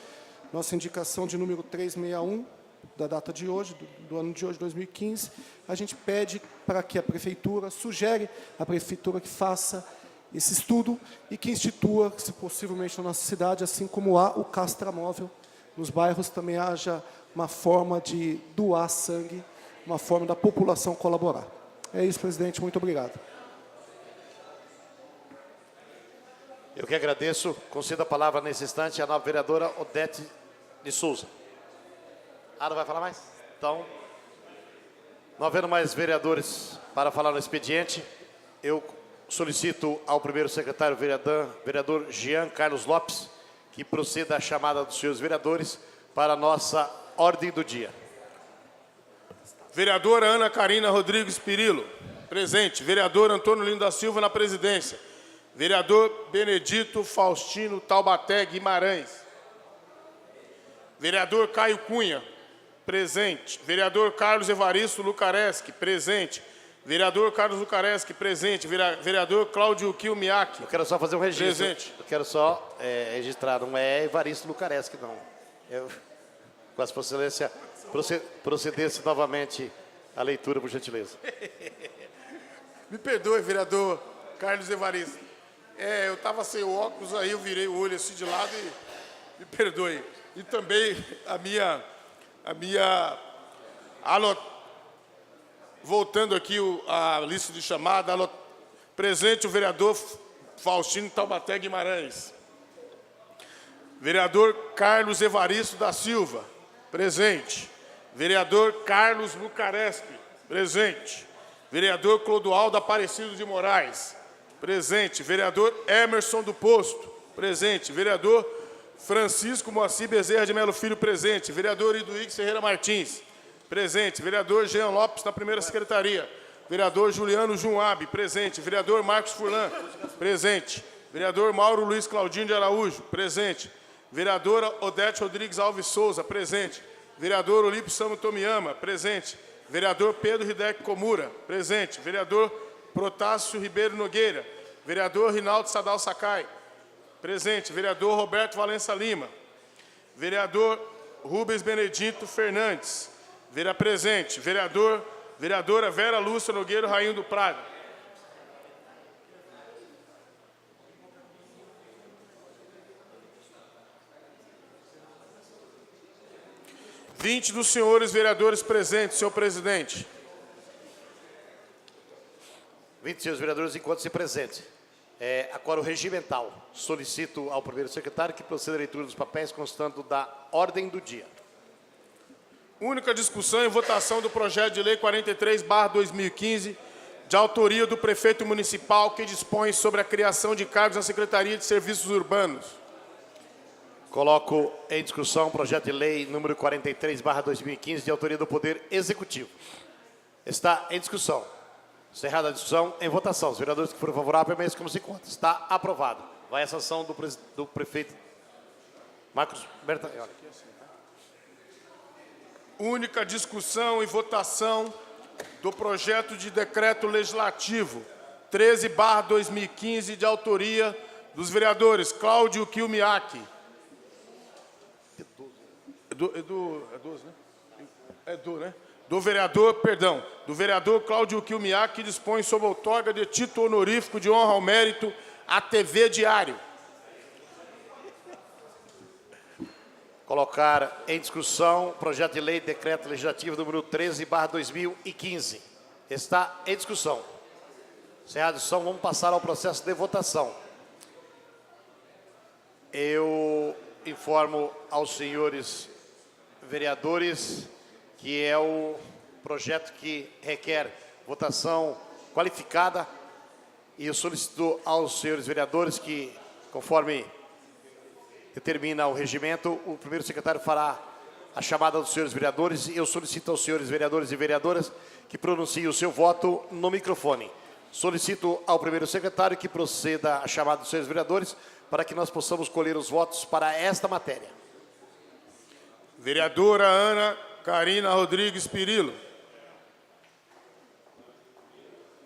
Nossa indicação de número 361, da data de hoje, do ano de hoje, 2015, a gente pede para que a Prefeitura, sugere à Prefeitura que faça esse estudo e que institua, se possivelmente na nossa cidade, assim como há o castramóvel, nos bairros também haja uma forma de doar sangue, uma forma da população colaborar. É isso, presidente. Muito obrigado. Eu que agradeço. Concedo a palavra nesse instante à nova vereadora Odete de Souza. Não vai falar mais? Então, não havendo mais vereadores para falar no expediente, eu solicito ao primeiro secretário vereador Jean Carlos Lopes, que proceda à chamada dos senhores vereadores para a nossa ordem do dia. Vereadora Ana Carina Rodrigues Pirillo, presente. Vereador Antônio Lino da Silva, na presidência. Vereador Benedito Faustino Taubaté Guimarães. Vereador Caio Cunha, presente. Vereador Carlos Evaristo Lucareschi, presente. Vereador Carlos Lucareschi, presente. Vereador Cláudio Kilmiak. Eu quero só fazer um registro. Presente. Eu quero só registrar, não é Evaristo Lucareschi, não. Com essa excelência, procedesse novamente a leitura, por gentileza. Me perdoe, vereador Carlos Evaristo. Eu estava sem o óculos, aí eu virei o olho assim de lado e me perdoe. E também voltando aqui a lista de chamada, presente o vereador Faustino Taubaté Guimarães. Vereador Carlos Evaristo da Silva, presente. Vereador Carlos Lucareschi, presente. Vereador Clodoaldo Aparecido de Moraes, presente. Vereador Emerson do Posto, presente. Vereador Francisco Moacir Bezerra de Melo Filho, presente. Vereador Iduígues Ferreira Martins, presente. Vereador Jean Lopes, na primeira secretaria. Vereador Juliano Junab, presente. Vereador Marcos Furlan, presente. Vereador Mauro Luiz Claudinho de Araújo, presente. Vereadora Odete Rodrigues Alves Souza, presente. Vereador Olímpio Samu Tomiyama, presente. Vereador Pedro Hideki Komura, presente. Vereador Protásio Ribeiro Nogueira. Vereador Rinaldo Sadal Sakai, presente. Vereador Roberto Valença Lima. Vereador Rubens Benedito Fernandes, presente. Vereadora Vera Lúcia Nogueira Rainho do Prado. Vinte dos senhores vereadores presentes, senhor presidente. 20 senhores vereadores encontram-se presentes. Agora o regimental. Solicito ao primeiro secretário que proceda à leitura dos papéis constando da ordem do dia. Única discussão e votação do projeto de lei 43/2015, de autoria do prefeito municipal, que dispõe sobre a criação de cargos na Secretaria de Serviços Urbanos. Coloco em discussão o projeto de lei número 43/2015, de autoria do Poder Executivo. Está em discussão. Encerrada a discussão, em votação. Os vereadores que forem favoráveis, permaneçam como se encontra. Está aprovado. Vai a sanção do prefeito Marcos Bertanioli. Única discussão e votação do projeto de decreto legislativo 13/2015, de autoria dos vereadores Cláudio Kilmiaki. Do vereador Cláudio Kilmiaki, que dispõe sobre a outorga de título honorífico de honra ao mérito à TV Diário. Colocar em discussão o projeto de lei decreto legislativo número 13/2015. Está em discussão. Encerrada a discussão, vamos passar ao processo de votação. Eu informo aos senhores vereadores que é o projeto que requer votação qualificada, e eu solicito aos senhores vereadores que, conforme determina o regimento, o primeiro secretário fará a chamada dos senhores vereadores, e eu solicito aos senhores vereadores e vereadoras que pronunciem o seu voto no microfone. Solicito ao primeiro secretário que proceda a chamada dos senhores vereadores para que nós possamos colher os votos para esta matéria. Vereadora Ana Carina Rodrigues Pirillo.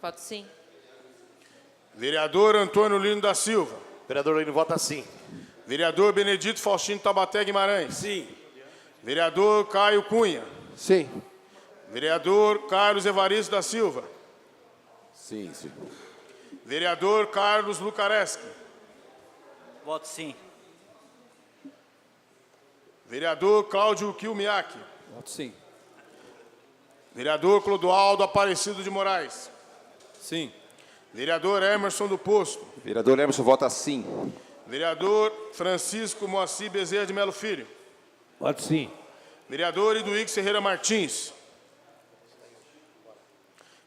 Voto sim. Vereador Antônio Lino da Silva. Vereador Lino vota sim. Vereador Benedito Faustino Taubaté Guimarães. Sim. Vereador Caio Cunha. Sim. Vereador Carlos Evaristo da Silva. Sim, sim. Vereador Carlos Lucareschi. Voto sim. Vereador Cláudio Kilmiaki. Voto sim. Vereador Clodoaldo Aparecido de Moraes. Sim. Vereador Emerson do Posto. Vereador Emerson vota sim. Vereador Francisco Moacir Bezerra de Melo Filho. Voto sim. Vereador Iduígues Ferreira Martins.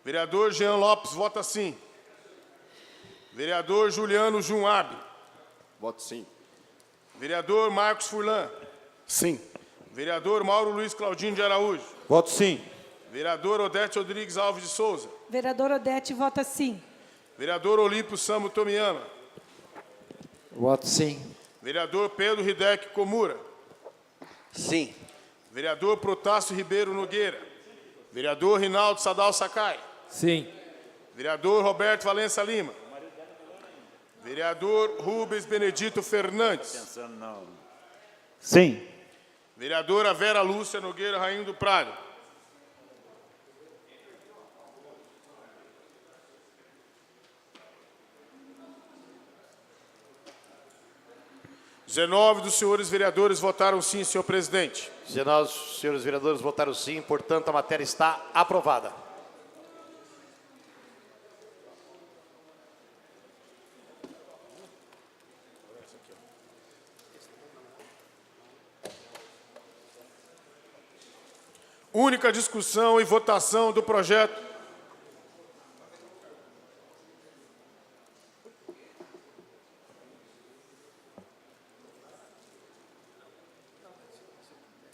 Vereador Jean Lopes vota sim. Vereador Juliano Junab. Voto sim. Vereador Marcos Furlan. Sim. Vereador Mauro Luiz Claudinho de Araújo. Voto sim. Vereador Odete Rodrigues Alves de Souza. Vereadora Odete vota sim. Vereador Olímpio Samu Tomiyama. Voto sim. Vereador Pedro Hideki Komura. Sim. Vereador Protásio Ribeiro Nogueira. Vereador Rinaldo Sadal Sakai. Sim. Vereador Roberto Valença Lima. Vereador Rubens Benedito Fernandes. Sim. Vereadora Vera Lúcia Nogueira Rainho do Prado. Dezenove dos senhores vereadores votaram sim, senhor presidente. 19 senhores vereadores votaram sim, portanto a matéria está aprovada. Única discussão e votação do projeto.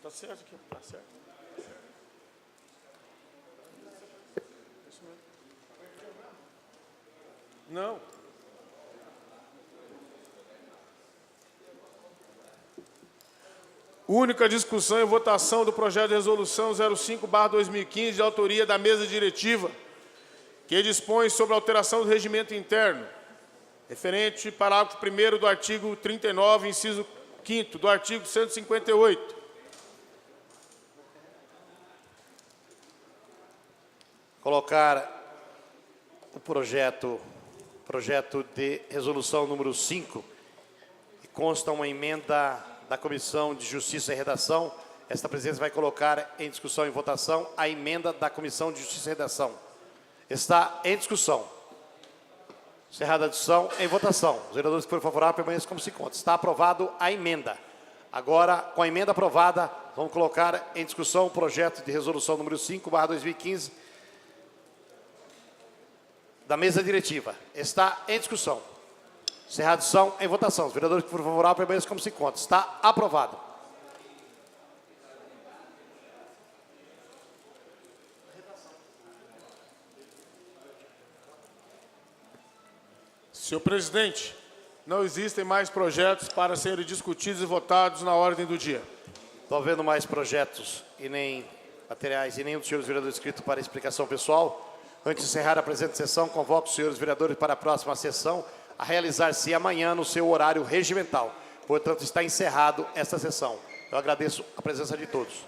Tá certo aqui, tá certo. Não. Única discussão e votação do projeto de resolução 05/2015, de autoria da mesa diretiva, que dispõe sobre a alteração do regimento interno, referente parágrafo 1º do artigo 39, inciso 5º, do artigo 158. Colocar o projeto de resolução número 5, que consta uma emenda da Comissão de Justiça e Redação. Esta presidência vai colocar em discussão e votação a emenda da Comissão de Justiça e Redação. Está em discussão. Encerrada a discussão, em votação. Os vereadores que forem favoráveis permaneçam como se encontra. Está aprovado a emenda. Agora, com a emenda aprovada, vamos colocar em discussão o projeto de resolução número 5/2015 da mesa diretiva. Está em discussão. Encerrada a discussão, em votação. Os vereadores que forem favoráveis permaneçam como se encontra. Está aprovado. Senhor presidente, não existem mais projetos para serem discutidos e votados na ordem do dia. Não havendo mais projetos e nem materiais e nenhum dos senhores vereadores inscritos para explicação pessoal, antes de encerrar a presente sessão, convoco os senhores vereadores para a próxima sessão, a realizar-se amanhã no seu horário regimental. Portanto, está encerrado esta sessão. Eu agradeço a presença de todos.